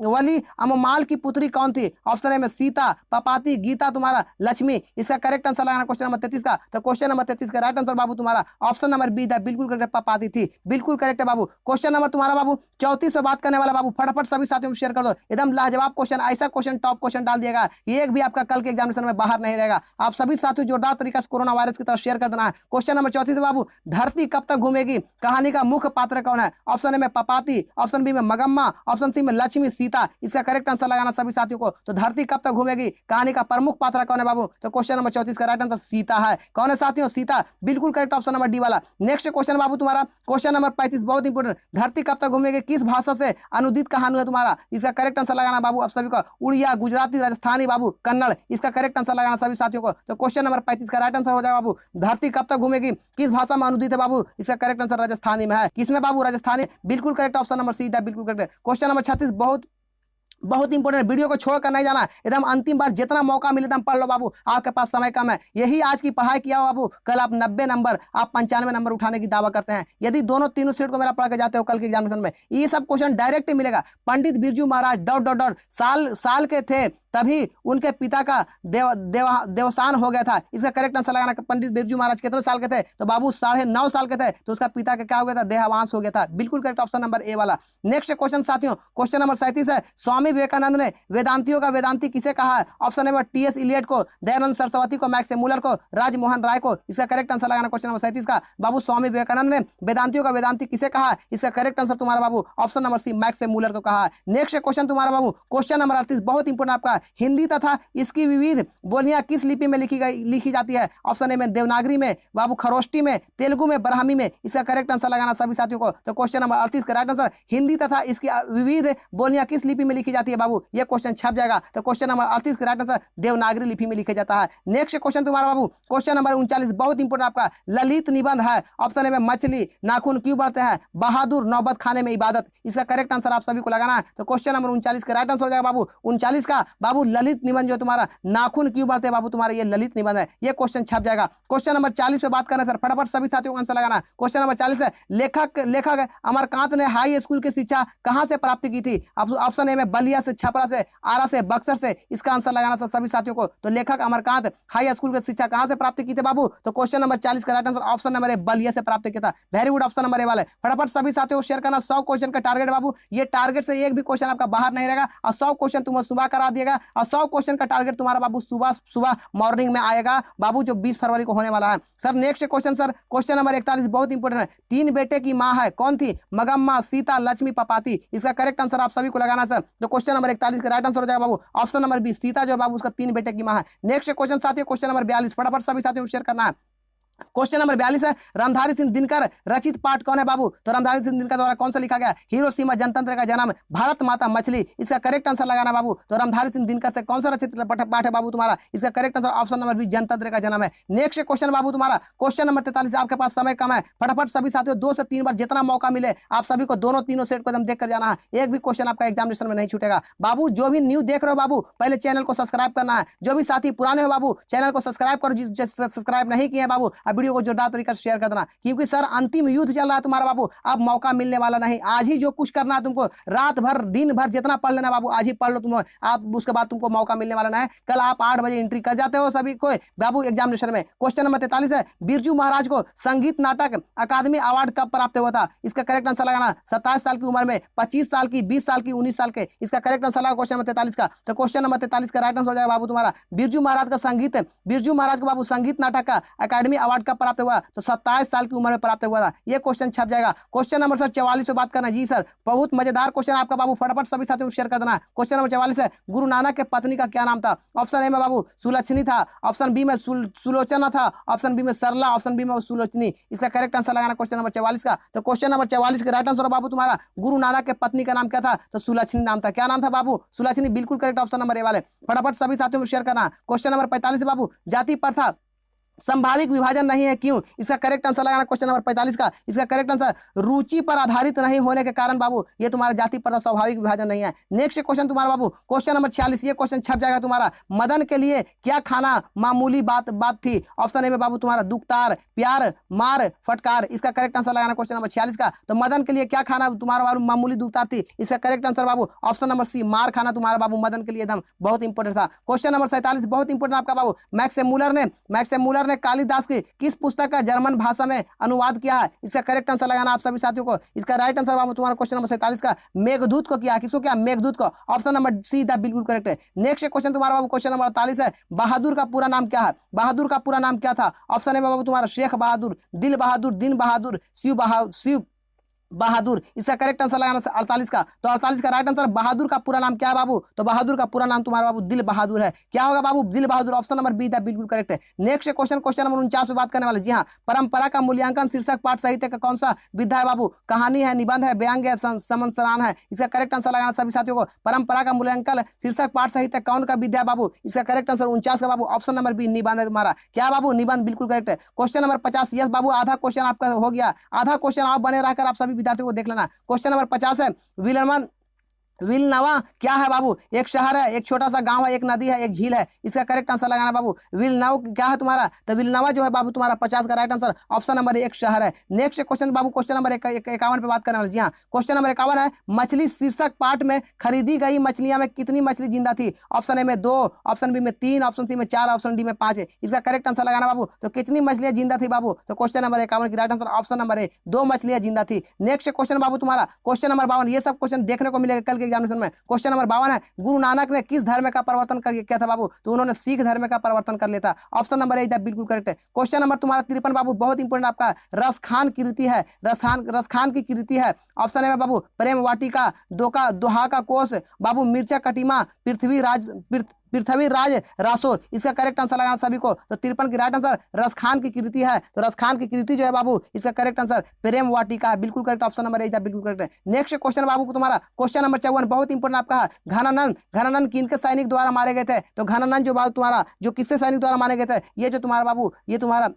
S1: वली अममाल की पुत्री कौन थी? ऑप्शन ए में सीता, पपाती, गीता तुम्हारा, लक्ष्मी। इसका करेक्ट आंसर लगाना क्वेश्चन नंबर 33 का। तो क्वेश्चन नंबर 33 का राइट आंसर बाबू तुम्हारा ऑप्शन नंबर बी था, बिल्कुल करेक्ट, पपाती थी। बिल्कुल करेक्ट है बाबू। क्वेश्चन नंबर तुम्हारा बाबू 34 पे बात करने वाला बाबू, फटाफट सभी साथियों में शेयर कर दो, एकदम लाजवाब क्वेश्चन, ऐसा क्वेश्चन टॉप क्वेश्चन डाल दिएगा, एक भी आपका कल के एग्जामिनेशन में बाहर नहीं रहेगा। आप सभी साथियों जोरदार तरीका से कोरोना वायरस की तरफ शेयर कर देना है। क्वेश्चन नंबर 34 बाबू, धरती कब तक घूमेगी कहानी का मुख्य पात्र कौन है? ऑप्शन ए में पपाती, ऑप्शन बी में मगम्मा, ऑप्शन सी में लक्ष्मी, सीता। इसका करेक्ट आंसर लगाना सभी साथियों को। तो धरती कब तक घूमेगी कहानी का प्रमुख पात्र कौन है बाबू? तो क्वेश्चन नंबर 34 का राइट आंसर सीता है। कौन है साथियों? सीता। बिल्कुल करेक्ट ऑप्शन नंबर डी वाला। नेक्स्ट क्वेश्चन बाबू तुम्हारा क्वेश्चन नंबर 35 बहुत इंपोर्टेंट, धरती कब तक घूमेगी किस भाषा से अनुदित कहानी है तुम्हारा? इसका करेक्ट आंसर लगाना बाबू आप सभी को, उड़िया, गुजराती, राजस्थानी बाबू, कन्नड़। इसका करेक्ट आंसर लगाना सभी साथियों को। तो क्वेश्चन नंबर 35 का राइट आंसर हो जाएगा बाबू, धरती कब तक घूमेगी किस भाषा में अनुदित है बाबू? इसका करेक्ट आंसर राजस्थानी में है। किसमें बाबू? राजस्थानी। बिल्कुल करेक्ट ऑप्शन नंबर सी था, बिल्कुल करेक्ट। क्वेश्चन नंबर 36 बहुत बहुत इंपॉर्टेंट, वीडियो को छोड़कर नहीं जाना, एकदम अंतिम बार जितना मौका मिले एकदम पढ़ लो बाबू, आपके पास समय कम है। यही आज की पढ़ाई किया हो बाबू, कल आप 90 नंबर, आप 95 नंबर उठाने की दावा करते हैं। यदि दोनों तीनों सेट को मेरा पढ़ के जाते हो कल के एग्जामिनेशन में, ये सब क्वेश्चन डायरेक्ट मिलेगा। Pandit Birju Maharaj dot dot dot साल के थे तभी उनके पिता का देवसान हो गया था। इसका करेक्ट आंसर लगाना, पंडित बिरजू महाराज कितने साल के थे? तो बाबू 9.5 साल के थे, तो उसका पिता का क्या हो गया था? देहावांश हो गया था। बिल्कुल करेक्ट ऑप्शन नंबर ए वाला। नेक्स्ट क्वेश्चन साथियों, क्वेश्चन नंबर 37 है, स्वामी विवेकानंद ने वेदांतियों का वेदांती किसे कहा है? Option number T.S.. इलियट को, दयानंद सरस्वती को, मैक्स मूलर को, राजमोहन राय को। इसका करेक्ट आंसर लगाना क्वेश्चन नंबर 37 का। बाबू स्वामी विवेकानंद ने वेदांतियों का वेदांती किसे कहा है? इसका करेक्ट आंसर तुम्हारा बाबू option number C, Max Muller को कहा है। नेक्स्ट क्वेश्चन तुम्हारा बाबू क्वेश्चन नंबर 38, बहुत इंपोर्टेंट आपका, हिंदी तथा इसकी विविध बोलियां किस लिपि में लिखी जाती है? ऑप्शन ए में देवनागरी में, बाबू खरोष्टी में, तेलुगु में, ब्राह्मी में। इसका करेक्ट आंसर लगाना सभी साथियों को। तो क्वेश्चन नंबर 38 का राइट आंसर, हिंदी तथा इसकी विविध बोलियां किस लिपि में लिखी जाती है बाबू? ये क्वेश्चन छप जाएगा। तो क्वेश्चन नंबर 38 का राइट आंसर देवनागरी लिपि में लिखा जाता है। नेक्स्ट क्वेश्चन तुम्हारा बाबू क्वेश्चन नंबर 39, बहुत इंपोर्टेंट आपका, ललित निबंध है। ऑप्शन ए में मछली नाखून क्यों बढ़ते हैं? बहादुर नौबत खाने में इबादत। इसका करेक्ट आंसर आप सभी को लगाना है। तो क्वेश्चन नंबर 39 का राइट आंसर हो जाएगा बाबू 39 का, बाबू ललित निबंध जो तुम्हारा नाखून क्यों बढ़ते हैं बाबू, तुम्हारा ये ललित निबंध है। ये क्वेश्चन छप जाएगा। क्वेश्चन नंबर 40 पे बात करना सर, फटाफट सभी साथियों को आंसर लगाना। क्वेश्चन नंबर 40 है, लेखक अमरकांत ने हाई स्कूल की शिक्षा कहां से प्राप्त की थी? ऑप्शन ए में बलिया से, छपरा से, आरा से, बक्सर से। इसका आंसर लगाना सर सभी साथियों को। तो लेखक अमरकांत हाई स्कूल की शिक्षा कहां से प्राप्त की थी बाबू? तो क्वेश्चन नंबर 40 का right answer option number A, Ballia से प्राप्त किया था। Very good, option number A वाले। फटाफट सभी साथियों को शेयर करना। 100 क्वेश्चन का टारगेट बाबू, ये टारगेट से एक भी क्वेश्चन आपका बाहर नहीं रहेगा, और 100 क्वेश्चन तुम्हें सुबह करा दिएगा, और 100 क्वेश्चन का टारगेट तुम्हारा बाबू सुबह मॉर्निंग में आएगा बाबू, जो 20 फरवरी को होने वाला है। Sir next question sir, question number 41 बहुत इंपोर्टेंट है, 3 बेटे की मां है, कौन थी? मगम्मा, सीता, लक्ष्मी, पपाती। इसका करेक्ट आंसर आप सभी को लगाना सर। तो क्वेश्चन नंबर 41 का राइट आंसर हो जाएगा बाबू ऑप्शन नंबर बी, सीता जो बाबू उसका 3 बेटे की मां है। नेक्स्ट क्वेश्चन साथियों, क्वेश्चन नंबर 42, फटाफट सभी साथियों को शेयर करना है। क्वेश्चन नंबर 42 है, रामधारी सिंह दिनकर रचित पाठ कौन है बाबू? तो रामधारी सिंह दिनकर द्वारा कौन सा लिखा गया? हिरोशिमा जनतंत्र का जन्म, भारत माता, मछली। इसका करेक्ट आंसर लगाना बाबू। तो रामधारी सिंह दिनकर से कौन सा रचित पाठ है बाबू तुम्हारा? इसका correct answer option number B, जनतंत्र का जन्म है। नेक्स्ट क्वेश्चन बाबू तुम्हारा क्वेश्चन नंबर 43, आपके पास समय कम है, फटाफट सभी साथियों 2 से 3 बार जितना मौका मिले आप सभी को दोनों तीनों सेट को एकदम देख कर जाना है। एक भी क्वेश्चन आपका एग्जामिनेशन में नहीं छूटेगा बाबू। जो भी न्यू देख रहे हो बाबू, पहले चैनल को सब्सक्राइब करना है। जो भी साथी पुराने हो बाबू, चैनल को सब्सक्राइब करो, सब्सक्राइब नहीं किए बाबू, और वीडियो को जोरदार तरीके शेयर कर देना, क्योंकि सर अंतिम युद्ध चल रहा है तुम्हारा बाबू, अब मौका मिलने वाला नहीं। आज ही जो कुछ करना है तुमको, रात भर दिन भर जितना पढ़ लेना बाबू, आज ही पढ़ लो तुम, आप उसके बाद तुमको मौका मिलने वाला नहीं। कल आप 8 बजे एंट्री कर जाते हो सभी को बाबू एग्जामिनेशन में। क्वेश्चन नंबर 43 है, बिरजू महाराज को संगीत नाटक अकादमी अवार्ड कब प्राप्त हुआ था? इसका करेक्ट आंसर लगाना 27 साल की उम्र में, 25 साल की, 20 साल की, 19 साल के। इसका करेक्ट आंसर लगा क्वेश्चन नंबर 43 का। तो क्वेश्चन नंबर 43 का राइट आंसर हो जाएगा बाबू तुम्हारा, बिरजू महाराज को बाबू संगीत नाटक का अकादमी अवार्ड कब प्राप्त हुआ? तो 27 साल की उम्र में प्राप्त हुआ था। ये क्वेश्चन छप जाएगा। क्वेश्चन नंबर सर 44 पे बात करना जी सर, बहुत मजेदार क्वेश्चन आपका बाबू, फटाफट सभी साथियों को शेयर कर देना। क्वेश्चन नंबर 44 है, गुरु नानक के पत्नी का क्या नाम था? ऑप्शन ए में बाबू सुलक्षणी था, ऑप्शन बी में सुलोचना था, ऑप्शन बी में सरला, ऑप्शन बी में सुलोचनी। इसका करेक्ट आंसर लगाना क्वेश्चन नंबर 44 का। तो क्वेश्चन नंबर 44 का राइट आंसर बाबू तुम्हारा, गुरु नानक के पत्नी का नाम क्या था? तो सुलक्षणी नाम था। क्या नाम था बाबू? सुलक्षणी। बिल्कुल करेक्ट ऑप्शन नंबर ए वाले। फटाफट सभी साथियों को शेयर करना। क्वेश्चन नंबर 45 बाबू, जाति प्रथा संभाविक विभाजन नहीं है क्यों? इसका करेक्ट आंसर लगाना क्वेश्चन नंबर 45 का। इसका करेक्ट आंसर रुचि पर आधारित नहीं होने के कारण बाबू, ये तुम्हारा जाति प्रथा स्वाभाविक विभाजन नहीं है। नेक्स्ट क्वेश्चन तुम्हारा बाबू क्वेश्चन नंबर 46, ये क्वेश्चन छप जाएगा तुम्हारा, मदन के लिए क्या खाना मामूली बात थी? ऑप्शन ए में बाबू तुम्हारा दुखतार, प्यार, मार, फटकार। इसका करेक्ट आंसर लगाना क्वेश्चन नंबर 46 का। तो मदन के लिए क्या खाना तुम्हारा बाबू मामूली दुखतार थी? इसका करेक्ट आंसर बाबू ऑप्शन नंबर सी, मार खाना तुम्हारा बाबू मदन के लिए एकदम बहुत इंपॉर्टेंट था। क्वेश्चन नंबर 47 बहुत इंपॉर्टेंट आपका बाबू, मैक्स मूलर ने कालिदास की किस पुस्तक का जर्मन भाषा में अनुवाद किया है? इसका करेक्ट आंसर लगाना आप सभी साथियों को। इसका राइट आंसर बाबू तुम्हारा क्वेश्चन नंबर 47 का, मेघदूत को किया। किसको किया? मेघदूत को। ऑप्शन नंबर सी द बिल्कुल करेक्ट है। नेक्स्ट क्वेश्चन तुम्हारा बाबू क्वेश्चन नंबर 48 है, बहादुर का पूरा नाम क्या है? बहादुर का पूरा नाम क्या था? ऑप्शन ए बाबू तुम्हारा शेख बहादुर, दिल बहादुर, दिन बहादुर, शिव बहादुर। इसका करेक्ट आंसर लगाना 48 का। तो 48 का राइट आंसर, बहादुर का पूरा नाम क्या है बाबू? तो बहादुर का पूरा नाम तुम्हारा बाबू दिल बहादुर है। क्या होगा बाबू? दिल बहादुर। ऑप्शन नंबर बी बिल्कुल करेक्ट है। नेक्स्ट क्वेश्चन क्वेश्चन नंबर 49 पे बात करने वाले। जी हाँ, परंपरा का मूल्यांकन शीर्षक पाठ साहित्य का कौन सा विधा है बाबू? कहानी है, निबंध है, व्यंग्य है, समंसरान है। इसका करेक्ट आंसर लगाना सभी साथियों को। परंपरा का मूल्यांकन शीर्षक पाठ साहित्य कौन का विधा है बाबू? इसका करेक्ट आंसर 49 का बाबू ऑप्शन नंबर बी, निबंध है तुम्हारा। क्या बाबू? निबंध। बिल्कुल करेक्ट है। क्वेश्चन नंबर 50, यस बाबू आधा क्वेश्चन आपका हो गया। आधा क्वेश्चन आप बने रहकर आप सभी विद्यार्थियों को देख लेना। क्वेश्चन नंबर 50 है, विलनवा क्या है बाबू? एक शहर है, एक छोटा सा गांव है, एक नदी है, एक झील है। इसका करेक्ट आंसर लगाना बाबू। विलनव क्या है तुम्हारा? तो विलनवा जो है बाबू तुम्हारा 50 का राइट आंसर ऑप्शन नंबर एक शहर है। नेक्स्ट क्वेश्चन बाबू, क्वेश्चन नंबर 51 पे बात करने वाले। जी हाँ, क्वेश्चन नंबर 51 है, मछली शीर्षक पार्ट में खरीदी गई मछलियां में कितनी मछली जिंदा थी? ऑप्शन ए में 2, ऑप्शन बी में 3, ऑप्शन सी में 4, ऑप्शन डी में 5 है। इसका करेक्ट आंसर लगाना बाबू। तो कितनी मछलियां जिंदा थी बाबू? तो क्वेश्चन नंबर 51 की right answer option number A, 2 मछलियां जिंदा थी। नेक्स्ट क्वेश्चन बाबू तुम्हारा क्वेश्चन नंबर 52। ये सब क्वेश्चन देखने को मिलेगा कल के एग्जामिनेशन में। क्वेश्चन नंबर 52 है, गुरु नानक ने किस धर्म का परिवर्तन कर किया था बाबू? तो उन्होंने सिख धर्म का परिवर्तन कर लिया था। ऑप्शन नंबर ए बिल्कुल करेक्ट है। क्वेश्चन नंबर तुम्हारा 53 बाबू, बहुत इंपॉर्टेंट आपका, रसखान कृति है, रसखान की कृति है। ऑप्शन ए में बाबू प्रेम वाटिका, दोहा का कोश बाबू, मिर्चा कटिमा, पृथ्वीराज रासो। इसका करेक्ट आंसर लगाना सभी को। तो 53 की राइट आंसर रसखान की कृति है। तो रसखान की कृति जो है बाबू, इसका करेक्ट आंसर प्रेम वाटिका है, बिल्कुल करेक्ट, ऑप्शन नंबर ए बिल्कुल करेक्ट है। नेक्स्ट क्वेश्चन बाबू तुम्हारा क्वेश्चन नंबर 54, बहुत इंपॉर्टेंट आपका है, घनानंद किनके सैनिक द्वारा मारे गए थे? तो घनानंद जो बाबू तुम्हारा जो किससे सैनिक द्वारा मारे गए थे? ये जो तुम्हारा बाबू, ये तुम्हारा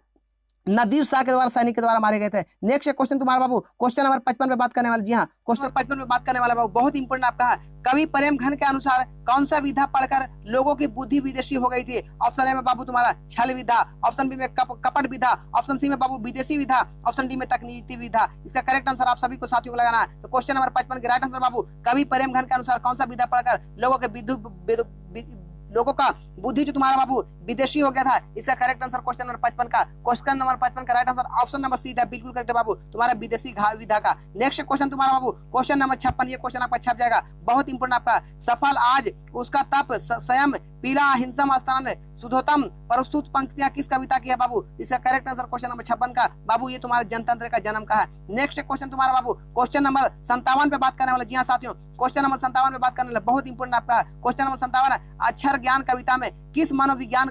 S1: नादिर शाह के द्वारा, सैनिक के द्वारा मारे गए थे। नेक्स्ट क्वेश्चन तुम्हारा बाबू क्वेश्चन नंबर 55 पे बात करने वाले। जी हाँ, क्वेश्चन 55 में बात करने वाला बाबू, बहुत इंपॉर्टेंट आपका है, कवि प्रेम घन के अनुसार कौन सा विधा पढ़कर लोगों की बुद्धि विदेशी हो गई थी? ऑप्शन ए में बाबू तुम्हारा छल विधा, ऑप्शन बी में कपट विधा, ऑप्शन सी में बाबू विदेशी विधा, ऑप्शन डी में तकनीकी विधा। इसका करेक्ट आंसर आप सभी को साथियों को लगाना है। तो क्वेश्चन नंबर 55 की राइट आंसर बाबू, कवि प्रेम घन के अनुसार कौन सा विधा पढ़कर लोगों का बुद्धि जो तुम्हारा बाबू विदेशी हो गया था? इसका करेक्ट आंसर क्वेश्चन नंबर 55 का, क्वेश्चन नंबर 55 का right answer option number C है, बिल्कुल करेक्ट है बाबू, तुम्हारा विदेशी विधा का। नेक्स्ट क्वेश्चन तुम्हारा बाबू क्वेश्चन नंबर 56, ये क्वेश्चन आपका छप जाएगा, बहुत इंपोर्टेंट आपका, सफल आज उसका तप स्वयं पीला हिंसम स्थान सुधोतम प्रस्तुत पंक्तियां किस कविता की है बाबू? इसका करेक्ट आंसर क्वेश्चन नंबर 56 का बाबू, ये तुम्हारे जनतंत्र का जन्म का है। नेक्स्ट क्वेश्चन तुम्हारा बाबू क्वेश्चन नंबर 57 पे बात करने वाले। जी हाँ साथियों, क्वेश्चन नंबर 57 पे बात करने वाले, बहुत इंपोर्टेंट आपका क्वेश्चन नंबर 57 है, अक्षर ज्ञान कविता में किस मनोविज्ञान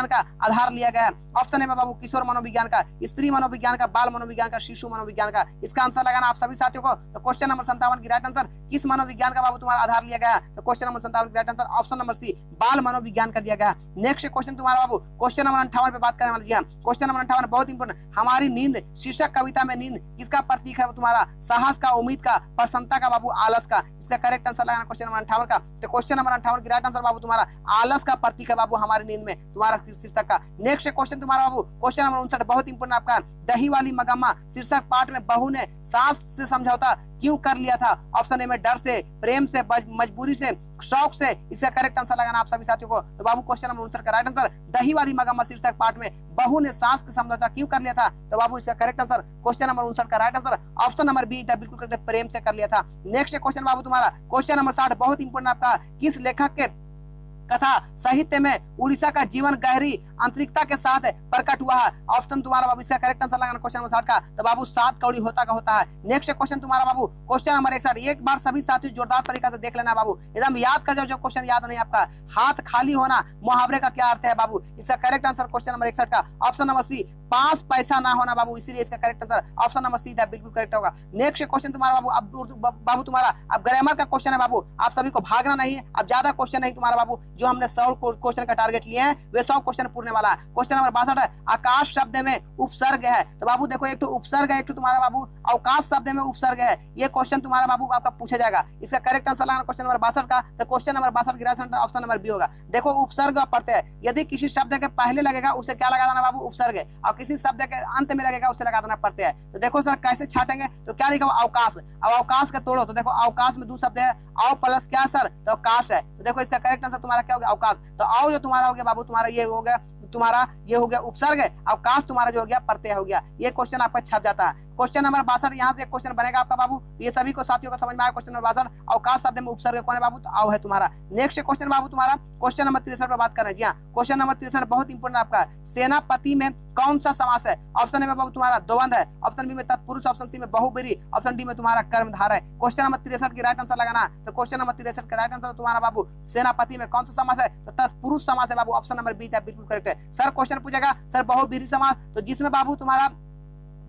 S1: का आधार लिया गया है? ऑप्शन ए में बाबू किशोर मनोविज्ञान का, स्त्री मनोविज्ञान का, बाल मनोविज्ञान का, शिशु मनोविज्ञान का। इसका आंसर लगाना आप सभी साथियों को। तो क्वेश्चन नंबर 57 की राइट आंसर किस मनोविज्ञान का बाबू तुम्हारा आधार लिया गया? तो क्वेश्चन नंबर 57 की right answer option number C, बाल मनोविज्ञान का दिया गया। नेक्स्ट क्वेश्चन तुम्हारा बाबू क्वेश्चन नंबर 58 पे बात करने वाले। जी हाँ, क्वेश्चन नंबर 58 बहुत इंपोर्टेंट, हमारी नींद शीर्षक कविता में नींद किसका प्रतीक है? तुम्हारा साहस का, उम्मीद का, प्रसन्नता का बाबू, आलस का। इसका करेक्ट आंसर लगाना क्वेश्चन नंबर 58 का। तो क्वेश्चन नंबर 58 की राइट आंसर बाबू तुम्हारा आलस का प्रतीक है बाबू हमारी नींद में, तुम्हारा शीर्षक का। नेक्स्ट क्वेश्चन तुम्हारा बाबू क्वेश्चन नंबर 59 बहुत इंपोर्टेंट आपका, दही वाली मगम्मा शीर्षक पाठ में बहू ने सास से समझौता क्यों कर लिया था? ऑप्शन ए में डर से, प्रेम से, मजबूरी से, शौक से। इसका करेक्ट आंसर लगाना आप सभी साथियों को। तो बाबू क्वेश्चन नंबर 59 का राइट आंसर, दही वाली मगम्मा शीर्षक पाठ में बहू ने सास के समझौता क्यों कर लिया था? तो बाबू इसका करेक्ट आंसर क्वेश्चन नंबर 59 का right answer option number B बिल्कुल करेक्ट, प्रेम से कर लिया था। नेक्स्ट क्वेश्चन बाबू तुम्हारा क्वेश्चन नंबर 60 बहुत इंपोर्टेंट आपका, किस लेखक के कथा साहित्य में उड़ीसा का जीवन गहरी आंतरिकता के साथ प्रकट हुआ है? ऑप्शन तुम्हारा बाबू इसका करेक्ट आंसर लगाना क्वेश्चन नंबर 60 का। तो बाबू 7 कौड़ी होता का होता है। नेक्स्ट क्वेश्चन तुम्हारा बाबू क्वेश्चन नंबर 61, एक बार सभी साथियों जोरदार तरीका से देख लेना बाबू, एकदम याद कर जाओ जो क्वेश्चन याद नहीं आपका। हाथ खाली होना मुहावरे का क्या अर्थ है बाबू? इसका करेक्ट आंसर क्वेश्चन नंबर 61 का ऑप्शन नंबर सी, 5 पैसा ना होना बाबू, इसीलिए इसका correct answer option number C बिल्कुल करेक्ट होगा। नेक्स्ट क्वेश्चन तुम्हारा बाबू अब उर्दू बाबू तुम्हारा अब ग्रामर का क्वेश्चन है बाबू, आप सभी को भागना नहीं है, अब ज्यादा क्वेश्चन नहीं तुम्हारा बाबू, जो हमने 100 क्वेश्चन का टारगेट लिए हैं वे 100 क्वेश्चन पूरने वाला है। क्वेश्चन नंबर 62 है, आकाश शब्द में उपसर्ग है? तो बाबू देखो एक तो उपसर्ग है, एक तो तुम्हारा बाबू अवकाश शब्द में उपसर्ग है, ये क्वेश्चन तुम्हारा बाबू आपका पूछा जाएगा। इसका करेक्ट आंसर लगाना क्वेश्चन नंबर 62 का। तो क्वेश्चन नंबर 62 की right answer option number B होगा। देखो उपसर्ग पढ़ते हैं, यदि किसी शब्द के पहले लगेगा उसे क्या लगा देना बाबू? उपसर्ग है, और किसी शब्द के अंत में लगेगा उसे लगा देना पड़ते हैं। तो देखो सर कैसे छाटेंगे, तो क्या लिखा अवकाश, अब अवकाश का तोड़ो तो देखो अवकाश में 2 शब्द है, अव प्लस क्या सर? तो अवकाश है। तो देखो इसका करेक्ट आंसर तुम्हारा क्या हो गया? अवकाश। तो अव जो तुम्हारा हो गया बाबू तुम्हारा ये हो गया, तुम्हारा ये हो गया उपसर्ग है, अवकाश तुम्हारा जो हो गया प्रत्यय हो गया। ये क्वेश्चन आपका छप जाता है। क्वेश्चन नंबर 62 यहाँ से एक क्वेश्चन बनेगा आपका बाबू, ये सभी को साथियों को समझ में आया। क्वेश्चन नंबर 62 अवकाश शब्द में उपसर्ग कौन है बाबू? तो अव है तुम्हारा। नेक्स्ट क्वेश्चन बाबू तुम्हारा क्वेश्चन नंबर 63 पर बात कर रहे हैं। जी हाँ, क्वेश्चन नंबर 63 बहुत इंपोर्टेंट आपका, सेनापति में कौन सा समास है? ऑप्शन ए में बाबू तुम्हारा द्वंद्व है, ऑप्शन बी में तत्पुरुष, ऑप्शन सी में बहुब्रीहि, ऑप्शन डी में तुम्हारा कर्मधारय है। क्वेश्चन नंबर 63 की राइट आंसर लगाना। तो क्वेश्चन नंबर 63 का राइट आंसर तुम्हारा बाबू सेनापति में कौन सा समास है? तो तत्पुरुष समास है बाबू, ऑप्शन नंबर बी बिल्कुल करेक्ट है। सर क्वेश्चन पूछेगा सर बहुब्रीहि समास, तो जिसमें बाबू तुम्हारा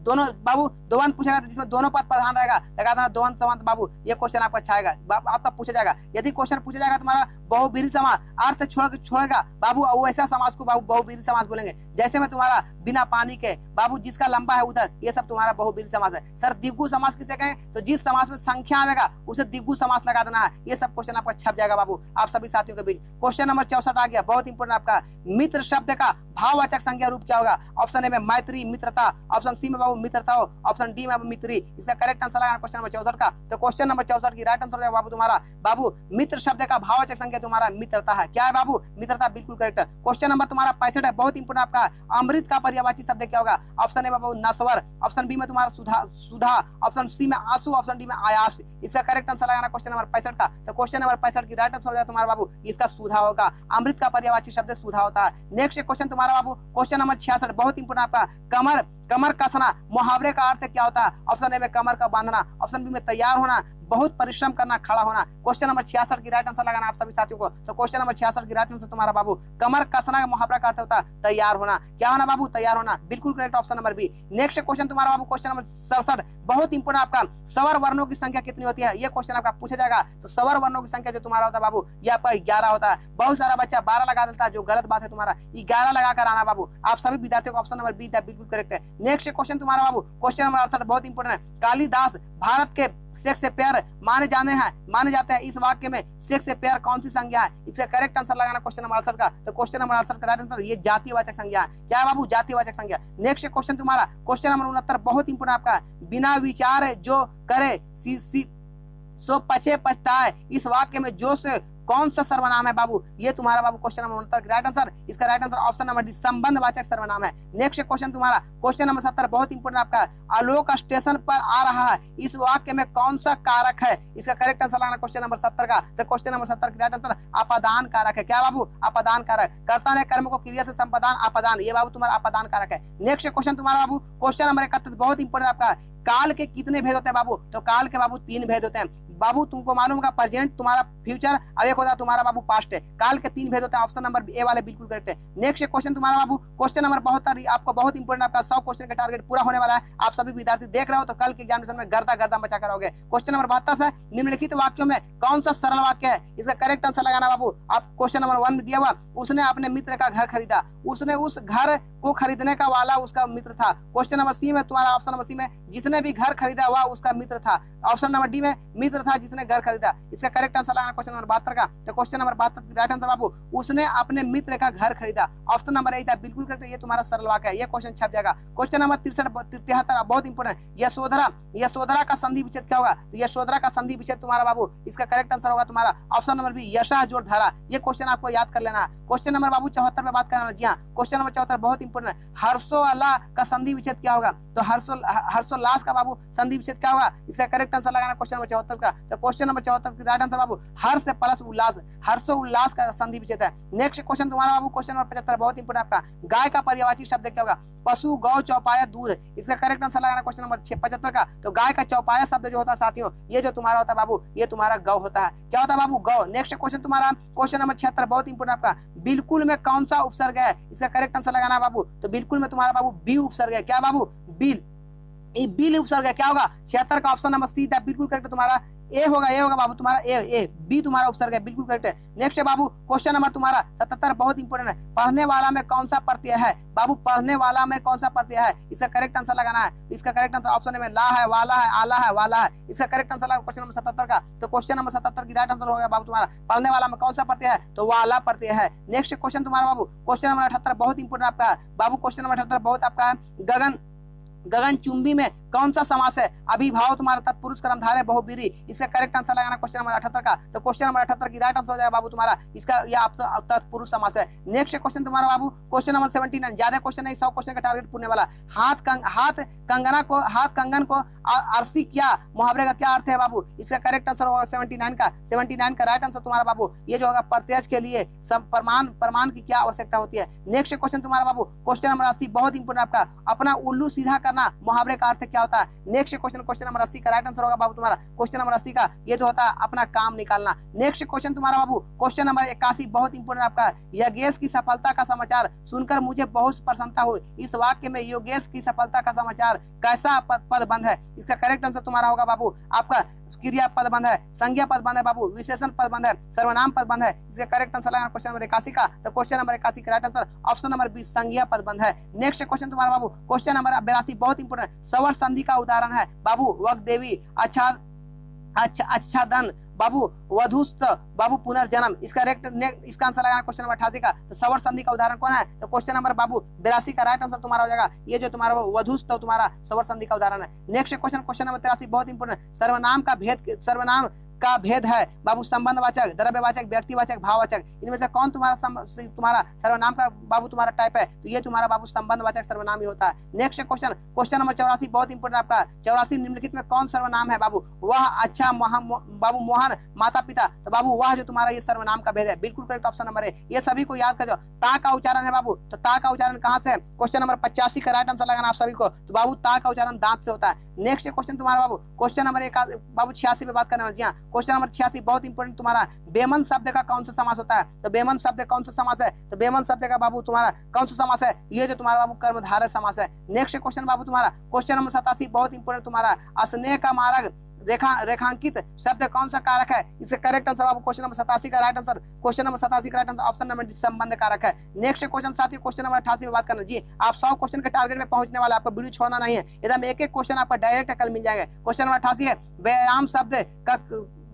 S1: दोनों बाबू द्वंद पूछेगा तो जिसमें दोनों पद प्रधान रहेगा, लगा देना द्वंद समास बाबू, ये क्वेश्चन आपका अच्छा आएगा, आपका पूछा जाएगा। यदि क्वेश्चन पूछा जाएगा तुम्हारा बहुब्रीहि समास, अर्थ छोड़ेगा बाबू, वो ऐसा समास को बाबू बहुब्रीहि समास बोलेंगे। जैसे में तुम्हारा बिना पानी के बाबू, जिसका लंबा है उधर, ये सब तुम्हारा बहुब्रीहि समास है। सर द्विगु समास किसे कहें, तो जिस समास में संख्या आएगा उसे द्विगु समास लगा देना है। ये सब क्वेश्चन आपका छप जाएगा बाबू आप सभी साथियों के बीच। क्वेश्चन नंबर 64 आ गया, बहुत इंपोर्टेंट आपका, मित्र शब्द का भाववाचक संज्ञा रूप क्या होगा? ऑप्शन ए में मैत्री मित्रता, ऑप्शन सी में बाबू मित्रता हो, ऑप्शन डी में मित्री। इसका करेक्ट आंसर लगाना क्वेश्चन नंबर 64 का। तो क्वेश्चन नंबर 64 की राइट आंसर बाबू तुम्हारा बाबू मित्र शब्द का भाववाचक संज्ञा तुम्हारा मित्रता है। क्या है बाबू? मित्रता, बिल्कुल करेक्ट। क्वेश्चन नंबर तुम्हारा 65 है, बहुत इंपोर्टेंट आपका, अमृत का पर्यायवाची शब्द क्या होगा? ऑप्शन ए में बाबू नश्वर, ऑप्शन बी में तुम्हारा सुधा, ऑप्शन सी में आंसू, ऑप्शन डी में आयास। इसका करेक्ट आंसर लगाना क्वेश्चन नंबर 65 का। तो क्वेश्चन नंबर 65 की राइट आंसर हो जाए तुम्हारा बाबू इसका सुधा होगा। अमृत का पर्यायवाची शब्द सुधा होता है। नेक्स्ट क्वेश्चन तुम्हारा बाबू क्वेश्चन नंबर 66, बहुत इंपोर्टेंट आपका, कमर कसना मुहावरे का अर्थ क्या होता है? ऑप्शन ए में कमर का बांधना, ऑप्शन बी में तैयार होना, बहुत परिश्रम करना, खड़ा होना। क्वेश्चन नंबर 66 की राइट आंसर लगाना आप सभी साथियों को। तो क्वेश्चन नंबर 66 की राइट आंसर तुम्हारा बाबू कमर कसना का मुहावरा का अर्थ होता है तैयार होना। क्या होना बाबू? तैयार होना, बिल्कुल correct, option number B. Next question तुम्हारा बाबू क्वेश्चन नंबर 67, बहुत इंपोर्टेंट आपका, स्वर वर्णों की संख्या कितनी होती है? ये क्वेश्चन आपका पूछा जाएगा। तो स्वर वर्णों की संख्या जो तुम्हारा होता है बाबू, ये आपका 11 होता है। बहुत सारा बच्चा 12 लगा देता है, जो गलत बात है, तुम्हारा 11 लगाकर आना बाबू। आप सभी विद्यार्थियों को ऑप्शन नंबर बी बिल्कुल करेक्ट है। नेक्स्ट क्वेश्चन तुम्हारा बाबू क्वेश्चन नंबर 68, बहुत इंपोर्टेंट है, कालिदास भारत के शेक्सपियर माने जाते हैं, इस वाक्य में शेक्सपियर कौन सी संज्ञा है? इसका करेक्ट आंसर लगाना क्वेश्चन नंबर 68 का। तो क्वेश्चन नंबर 68 का राइट आंसर ये जातिवाचक संज्ञा है। क्या है बाबू? जातिवाचक संज्ञा। नेक्स्ट क्वेश्चन तुम्हारा क्वेश्चन नंबर 69, बहुत इंपोर्टेंट आपका, बिना विचार जो करे सो पछे पछताए, इस वाक्य में जो से कौन सा सर्वनाम है बाबू? ये तुम्हारा बाबू क्वेश्चन नंबर 69 राइट आंसर, इसका right answer option number D संबंधवाचक सर्वनाम है। नेक्स्ट क्वेश्चन तुम्हारा क्वेश्चन नंबर 70, बहुत इंपोर्टेंट आपका, आलोक स्टेशन पर आ रहा है, इस वाक्य में कौन सा कारक है? इसका करेक्ट आंसर लगाना क्वेश्चन नंबर 70 का। तो क्वेश्चन नंबर 70 का राइट आंसर अपादान कारक है। क्या बाबू? अपादान कारक, कर्ता ने कर्म को क्रिया से संपादन अपादान, ये बाबू तुम्हारा अपादान कारक है। नेक्स्ट क्वेश्चन तुम्हारा बाबू क्वेश्चन नंबर 31, बहुत इंपोर्टेंट आपका, काल के कितने भेद होते हैं बाबू? तो काल के बाबू 3 भेद होते हैं बाबू। तुमको मालूम होगा प्रेजेंट तुम्हारा फ्यूचर, अब एक होता है तुम्हारा बाबू पास्ट है। काल के 3 भेद होते हैं, ऑप्शन नंबर ए वाले बिल्कुल करेक्ट है। नेक्स्ट क्वेश्चन तुम्हारा बाबू क्वेश्चन नंबर 72, आपको बहुत इंपोर्टेंट आपका 100 क्वेश्चन का टारगेट पूरा होने वाला है। आप सभी विद्यार्थी देख रहे हो तो कल के एग्जामिनेशन में गर्दा मचा कर आओगे। क्वेश्चन नंबर 72 है, निम्नलिखित वाक्यों में कौन सा सरल वाक्य है? इसका करेक्ट आंसर लगाना बाबू। आप क्वेश्चन नंबर 1 में दिया हुआ, उसने अपने मित्र का घर खरीदा, उसने उस घर को खरीदने का वाला उसका मित्र था। क्वेश्चन नंबर सी में तुम्हारा ऑप्शन नंबर सी में, जिसने भी घर खरीदा वह उसका मित्र था। ऑप्शन नंबर डी में, मित्र था जिसने घर खरीदा। इसका करेक्ट आंसर लगाना क्वेश्चन नंबर 72 का। तो क्वेश्चन नंबर 72 की राइट आंसर बाबू उसने अपने मित्र का घर खरीदा, ऑप्शन नंबर ए था, बिल्कुल करेक्ट। ये तुम्हारा सरल वाक्य है, ये क्वेश्चन छप जाएगा। क्वेश्चन नंबर 73 बहुत इंपोर्टेंट है, यशोधरा का संधि विच्छेद क्या होगा? तो यशोधरा का संधि विच्छेद तुम्हारा बाबू इसका करेक्ट आंसर होगा तुम्हारा ऑप्शन नंबर बी, यशा जोड़ धारा। ये क्वेश्चन आपको याद कर लेना है। क्वेश्चन नंबर बाबू 74 पे बात करना। जी हाँ, क्वेश्चन नंबर 74 बहुत इंपोर्टेंट है, हर्षोल्लाह का संधि विच्छेद क्या होगा? तो हर्षोल्लास का बाबू संधि विच्छेद क्या होगा? इसका करेक्ट आंसर लगाना क्वेश्चन नंबर 74 का। तो क्वेश्चन नंबर 74 की राइट आंसर बाबू हर्ष प्लस उल्लास, हर्षोल्लास का संधि विच्छेद है। नेक्स्ट क्वेश्चन तुम्हारा बाबू क्वेश्चन नंबर 75 बहुत इंपोर्टेंट आपका, गाय का पर्यायवाची शब्द क्या होगा? पशु, गौ, चौपाया, दूध। इसका करेक्ट आंसर लगाना क्वेश्चन नंबर 75 का। तो गाय का चौपाया शब्द जो होता है साथियों, ये जो तुम्हारा होता है बाबू, ये तुम्हारा गौ होता है। क्या होता है बाबू? गौ। नेक्स्ट क्वेश्चन तुम्हारा क्वेश्चन नंबर 76 बहुत इंपोर्टेंट आपका, बिल्कुल में कौन सा उपसर्ग है? इसका करेक्ट आंसर लगाना बाबू। तो बिल्कुल में तुम्हारा बाबू बी उपसर्ग है। क्या बाबू? बिल उपसर्ग है। क्या होगा? 76 का ऑप्शन नंबर सी था, बिल्कुल करेक्ट। तुम्हारा ए होगा बाबू तुम्हारा ए बी तुम्हारा उपसर्ग है, बिल्कुल करेक्ट है। नेक्स्ट है बाबू क्वेश्चन नंबर तुम्हारा 77 बहुत इंपोर्टेंट है, पढ़ने वाला में कौन सा प्रत्यय है? बाबू पढ़ने वाला में कौन सा प्रत्यय है? इसका करेक्ट आंसर लगाना है। इसका करेक्ट आंसर ऑप्शन में ला है, वाला है, आला है, वाला है। इसका करेक्ट आंसर लगा क्वेश्चन नंबर 77 का। तो क्वेश्चन नंबर 77 की राइट आंसर होगा बाबू तुम्हारा पढ़ने वाला में कौन सा प्रत्यय है? तो वाला प्रत्यय है। नेक्स्ट क्वेश्चन तुम्हारा बाबू क्वेश्चन नंबर 78 बहुत इंपोर्टेंट आपका है बाबू। क्वेश्चन नंबर 78 बहुत आपका है, गगनचुंबी में कौन सा समास है? अभिभाव तुम्हारा तत्पुरुष कर्मधारय बहुब्रीहि। इसका करेक्ट आंसर लगाना क्वेश्चन नंबर 78 का। तो क्वेश्चन नंबर 78 की राइट आंसर हो जाएगा बाबू तुम्हारा इसका, यह तत्पुरुष समास है। नेक्स्ट क्वेश्चन तुम्हारा बाबू क्वेश्चन नंबर 79, ज्यादा क्वेश्चन नहीं, 100 क्वेश्चन का टारगेट पूरने वाला। हाथ कंगन को अरसी किया, मुहावरे का क्या अर्थ है बाबू? इसका करेक्ट आंसर होगा 79 का राइट आंसर तुम्हारा बाबू ये जो होगा प्रत्यक्ष के लिए प्रमाण की क्या आवश्यकता होती है। नेक्स्ट क्वेश्चन तुम्हारा बाबू क्वेश्चन नंबर 80 बहुत इंपोर्टेंट आपका, अपना उल्लू सीधा कर करना, मुहावरे का अर्थ क्या होता है। नेक्स्ट क्वेश्चन नंबर 80 का राइट आंसर होगा बाबू तुम्हारा क्वेश्चन नंबर 80 का ये जो होता है अपना काम निकालना। नेक्स्ट क्वेश्चन तुम्हारा बाबू क्वेश्चन नंबर 81 बहुत इंपोर्टेंट आपका, योगेश की सफलता का समाचार सुनकर मुझे बहुत प्रसन्नता हुई। इस वाक्य में योगेश की सफलता का समाचार कैसा पद बंध है। इसका करेक्ट आंसर तुम्हारा होगा बाबू आपका क्रिया पद बंध है, संज्ञा पद बंध है बाबू, विशेषण पद बंध है, सर्वनाम पद बंध है। इसका करेक्ट आंसर लगा क्वेश्चन नंबर 81 का, तो क्वेश्चन नंबर 81 का राइट आंसर ऑप्शन नंबर 20 संज्ञा पद बंध है। नेक्स्ट क्वेश्चन तुम्हारा बाबू क्वेश्चन नंबर 82 बहुत इंपोर्टेंट, सवर संधि का उदाहरण है बाबू वक देवी, आच्छादन बाबू, वधुस्त बाबू, पुनर्जन्म। इसका इसका आंसर लगाना क्वेश्चन नंबर 88 का, तो सवर संधि का उदाहरण कौन है, तो क्वेश्चन नंबर बाबू 82 का राइट आंसर तुम्हारा हो जाएगा ये जो तुम्हारा वधुस्त तुम्हारा सवर संधि का उदाहरण है। नेक्स्ट क्वेश्चन नंबर 83 बहुत इंपोर्टेंट, सर्वनाम का भेद है बाबू संबंधवाचक, द्रव्यवाचक, व्यक्तिवाचक, भाववाचक। इनमें से कौन तुम्हारा सर्वनाम का बाबू तुम्हारा टाइप है, तो ये तुम्हारा बाबू संबंधवाचक सर्वनाम ही होता है। नेक्स्ट क्वेश्चन नंबर 84 बहुत इंपोर्टेंट आपका, 84 निम्नलिखित में कौन सर्वनाम है बाबू, वह, अच्छा, बाबू, मोहन, माता पिता। तो बाबू वह जो तुम्हारा ये सर्वनाम का भेद है, बिल्कुल करेक्ट ऑप्शन नंबर है। ये सभी को याद कर जाओ। ता का उच्चारण है बाबू, तो ता का उच्चारण कहाँ से है, क्वेश्चन नंबर 85 का राइट आंसर लगाना आप सभी को, तो बाबू ता का उच्चारण दांत से होता है। नेक्स्ट क्वेश्चन तुम्हारा बाबू क्वेश्चन नंबर बाबू 86 पे बात करने वाले। जी हाँ, क्वेश्चन नंबर 86 बहुत इंपोर्टेंट तुम्हारा, बेमन शब्द का कौन सा समास होता है, तो बेमन शब्द कौन सा समास है, तो बेमन शब्द का बाबू तुम्हारा कौन सा समास है, ये जो तुम्हारा बाबू कर्मधारय समास है। नेक्स्ट क्वेश्चन बाबू तुम्हारा क्वेश्चन नंबर 87 बहुत इंपोर्टेंट तुम्हारा, स्नेह का मार्ग रेखांकित शब्द कौन सा कारक है। इसका करेक्ट आंसर आपको क्वेश्चन नंबर 87 का राइट आंसर, क्वेश्चन नंबर 87 का right answer option number D संबंध कारक है। नेक्स्ट क्वेश्चन साथी क्वेश्चन नंबर 88 में बात करना। जी आप 100 क्वेश्चन के टारगेट में पहुंचने वाला, आपको वीडियो छोड़ना नहीं है, एकदम एक क्वेश्चन आपका डायरेक्ट कल मिल जाएगा। क्वेश्चन नंबर 88 है,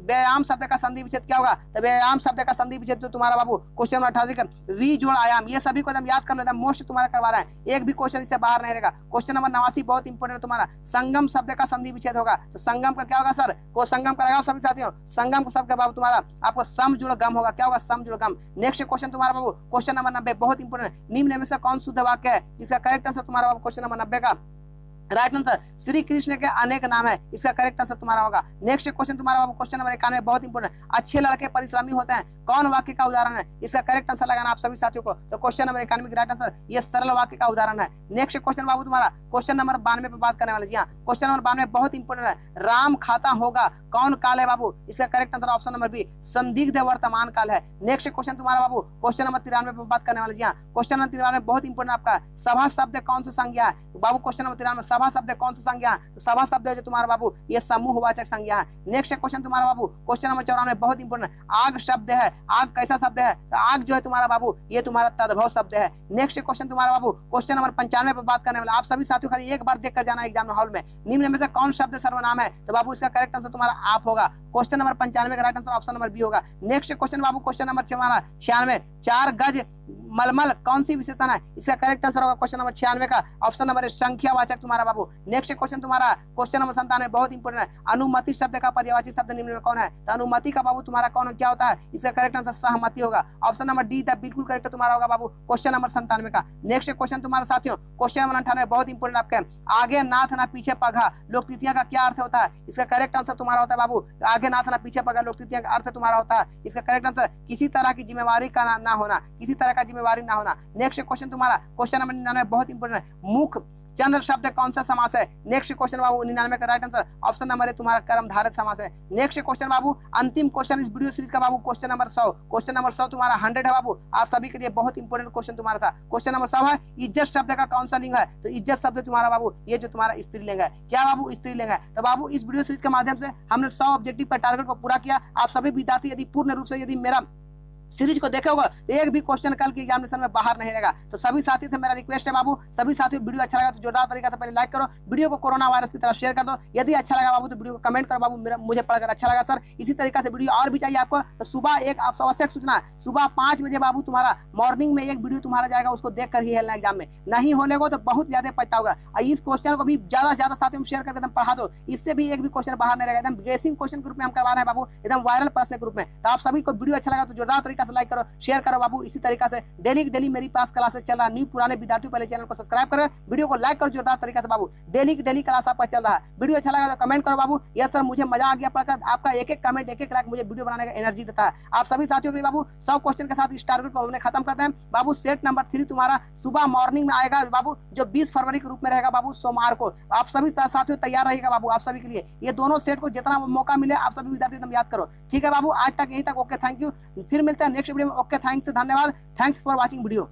S1: व्यायाम शब्द का संधि विच्छेद क्या होगा, तो व्यायाम शब्द का संधि विच्छेद तो तुम्हारा बाबू क्वेश्चन नंबर 88 का वी जोड़ आयाम। ये सभी को एकदम याद कर लो, एकदम मोस्ट तुम्हारा करवा रहा है, एक भी क्वेश्चन इससे बाहर नहीं रहेगा। क्वेश्चन नंबर 89 बहुत इंपोर्टेंट तुम्हारा, संगम शब्द का संधि विच्छेद होगा, तो संगम का क्या होगा सर, को संगम का रहेगा सभी साथियों, संगम का शब्द का बाबू तुम्हारा आपको सम जुड़ गम होगा, क्या होगा, सम जुड़ गम। नेक्स्ट क्वेश्चन तुम्हारा बाबू क्वेश्चन नंबर 90 बहुत इंपोर्टेंट, निम्न में से कौन शुद्ध वाक्य है। इसका करेक्ट आंसर तुम्हारा बाबू क्वेश्चन नंबर 90 का राइट आंसर श्री कृष्ण के अनेक नाम है, इसका करेक्ट आंसर तुम्हारा होगा। नेक्स्ट क्वेश्चन तुम्हारा बाबू क्वेश्चन नंबर 91 बहुत इंपोर्टेंट, अच्छे लड़के परिश्रमी होते हैं, कौन वाक्य का उदाहरण है। इसका करेक्ट आंसर लगाना आप सभी साथियों को, तो क्वेश्चन नंबर 91 का राइट आंसर ये सरल वाक्य का उदाहरण है। नेक्स्ट क्वेश्चन बाबू तुम्हारा क्वेश्चन नंबर 92 पे बात करने वाले। जी हाँ, क्वेश्चन नंबर 92 बहुत इंपोर्टेंट है, राम खाता होगा कौन काल है बाबू। इसका correct answer option number B संदिग्ध वर्तमान काल है। नेक्स्ट क्वेश्चन तुम्हारा बाबू क्वेश्चन नंबर 93 पे बात करने वाले। जी हाँ, क्वेश्चन नंबर 93 बहुत इंपोर्टेंट आपका, सभा शब्द कौन सा संज्ञा है बाबू। क्वेश्चन नंबर 93 सभा शब्द कौन सा संज्ञा है, तो सभा शब्द है जो तुम्हारा बाबू ये समूहवाचक संज्ञा है। नेक्स्ट क्वेश्चन तुम्हारा बाबू क्वेश्चन नंबर 94 बहुत इंपोर्टेंट, आग शब्द है, आग कैसा शब्द है, तो आग जो है तुम्हारा बाबू ये तुम्हारा तद्भव शब्द है। नेक्स्ट क्वेश्चन तुम्हारा बाबू क्वेश्चन नंबर 95 पे बात करने वाला, आप सभी साथियों खाली एक बार देख कर जाना एग्जाम हॉल में, निम्न में से कौन शब्द सर्वनाम है, तो बाबू इसका करेक्ट आंसर तुम्हारा आप होगा, क्वेश्चन नंबर 95 का right answer option number B होगा। नेक्स्ट क्वेश्चन बाबू क्वेश्चन नंबर 96 4 गज मलमल कौन सी विशेषण है, इसका करेक्ट आंसर होगा क्वेश्चन नंबर 96 का ऑप्शन नंबर संख्यावाचक तुम्हारा बाबू। नेक्स्ट क्वेश्चन तुम्हारा क्वेश्चन नंबर 97 बहुत इंपोर्टेंट है, अनुमति शब्द का पर्यायवाची शब्द निम्न में कौन है, तो अनुमति का बाबू तुम्हारा कौन क्या होता है, इसका करेक्ट आंसर सहमति होगा, ऑप्शन नंबर डी द बिल्कुल करेक्ट तुम्हारा होगा बाबू क्वेश्चन नंबर 97 का। नेक्स्ट क्वेश्चन तुम्हारा साथियों क्वेश्चन नंबर 98 बहुत इंपोर्टेंट आपके, आगे नाथ ना पीछे पगा लोक तृतीया का क्या अर्थ होता है, इसका करेक्ट आंसर तुम्हारा होता है बाबू आगे नाथ ना पीछे पगा लोक तृतीया का अर्थ तुम्हारा होता है, इसका करेक्ट आंसर किसी तरह की जिम्मेवारी का ना होना, किसी तरह का जिम्मेवारी ना होना। नेक्स्ट क्वेश्चन तुम्हारा क्वेश्चन नंबर 99 बहुत इंपोर्टेंट है, मुख चंद्र शब्द कौन सा समास है। नेक्स्ट क्वेश्चन बाबू 99 का राइट आंसर ऑप्शन नंबर है तुम्हारा कर्मधारय समास है। नेक्स्ट क्वेश्चन बाबू अंतिम क्वेश्चन इस वीडियो सीरीज का बाबू क्वेश्चन नंबर 100, क्वेश्चन नंबर 100 तुम्हारा 100 है बाबू, आप सभी के लिए बहुत इंपोर्टेंट क्वेश्चन तुम्हारा था। क्वेश्चन नंबर 100 है इज्जत शब्द का कौन सा लिंग है, तो इज्जत शब्द तुम्हारा बाबू ये जो तुम्हारा स्त्रीलिंग है, क्या बाबू स्त्रीलिंग है। तो बाबू इस वीडियो सीरीज के माध्यम से हमने 100 ऑब्जेक्टिव पर टारगेट को पूरा किया। आप सभी विद्यार्थी यदि पूर्ण रूप से यदि मेरा सीरीज को देखे होगा तो एक भी क्वेश्चन कल के एग्जामिनेशन में बाहर नहीं रहेगा। तो सभी साथी से मेरा रिक्वेस्ट है बाबू, सभी साथियों वीडियो अच्छा लगा तो जोरदार तरीके से पहले लाइक करो, वीडियो को कोरोना वायरस की तरह शेयर कर दो, यदि अच्छा लगा बाबू तो वीडियो को कमेंट करो बाबू मुझे पढ़कर अच्छा लगा सर। इसी तरीके से वीडियो और भी चाहिए आपको तो सुबह एक आप आवश्यक सूचना, सुबह 5 बजे बाबू तुम्हारा मॉर्निंग में एक वीडियो तुम्हारा जाएगा, उसको देख कर ही हेलना एग्जाम में, नहीं होने को तो बहुत ज्यादा पछताओगा। इस क्वेश्चन को भी ज्यादा से ज्यादा साथियों में शेयर करके एकदम पढ़ा दो, इससे भी एक भी क्वेश्चन बाहर नहीं रहेगा। एकदम गेसिंग क्वेश्चन के रूप में हम करवा रहे हैं बाबू, एकदम वायरल प्रश्न के रूप में। तो आप सभी को वीडियो अच्छा लगा तो जोरदार तरीके तरीके से लाइक करो, शेयर करो बाबू। इसी तरीके से डेली मेरी पास क्लासेस चल रहा है। न्यू पुराने विद्यार्थियों पहले चैनल को सब्सक्राइब करो, वीडियो को लाइक करो जोरदार तरीके से बाबू। डेली क्लास आपका चल रहा है। वीडियो अच्छा लगा तो कमेंट करो बाबू। यस सर, मुझे मजा आ गया पढ़कर। आपका एक एक कमेंट, एक एक लाइक मुझे वीडियो बनाने का एनर्जी देता है। आप सभी साथियों के लिए बाबू 100 क्वेश्चन के साथ इस टारगेट को हमने खत्म करते हैं बाबू। सेट नंबर 3 तुम्हारा सुबह मॉर्निंग में आएगा बाबू, जो 20 फरवरी के रूप में रहेगा बाबू, सोमवार को। आप सभी साथियों तैयार रहिएगा बाबू। आप सभी के लिए ये दोनों सेट को जितना मौका मिले आप सभी विद्यार्थी एकदम याद करो। ठीक है बाबू, आज तक यहीं तक। Okay, thank you. फिर मिलते हैं नेक्स्ट वीडियो में। ओके, थैंक्स, धन्यवाद। Thanks for watching video.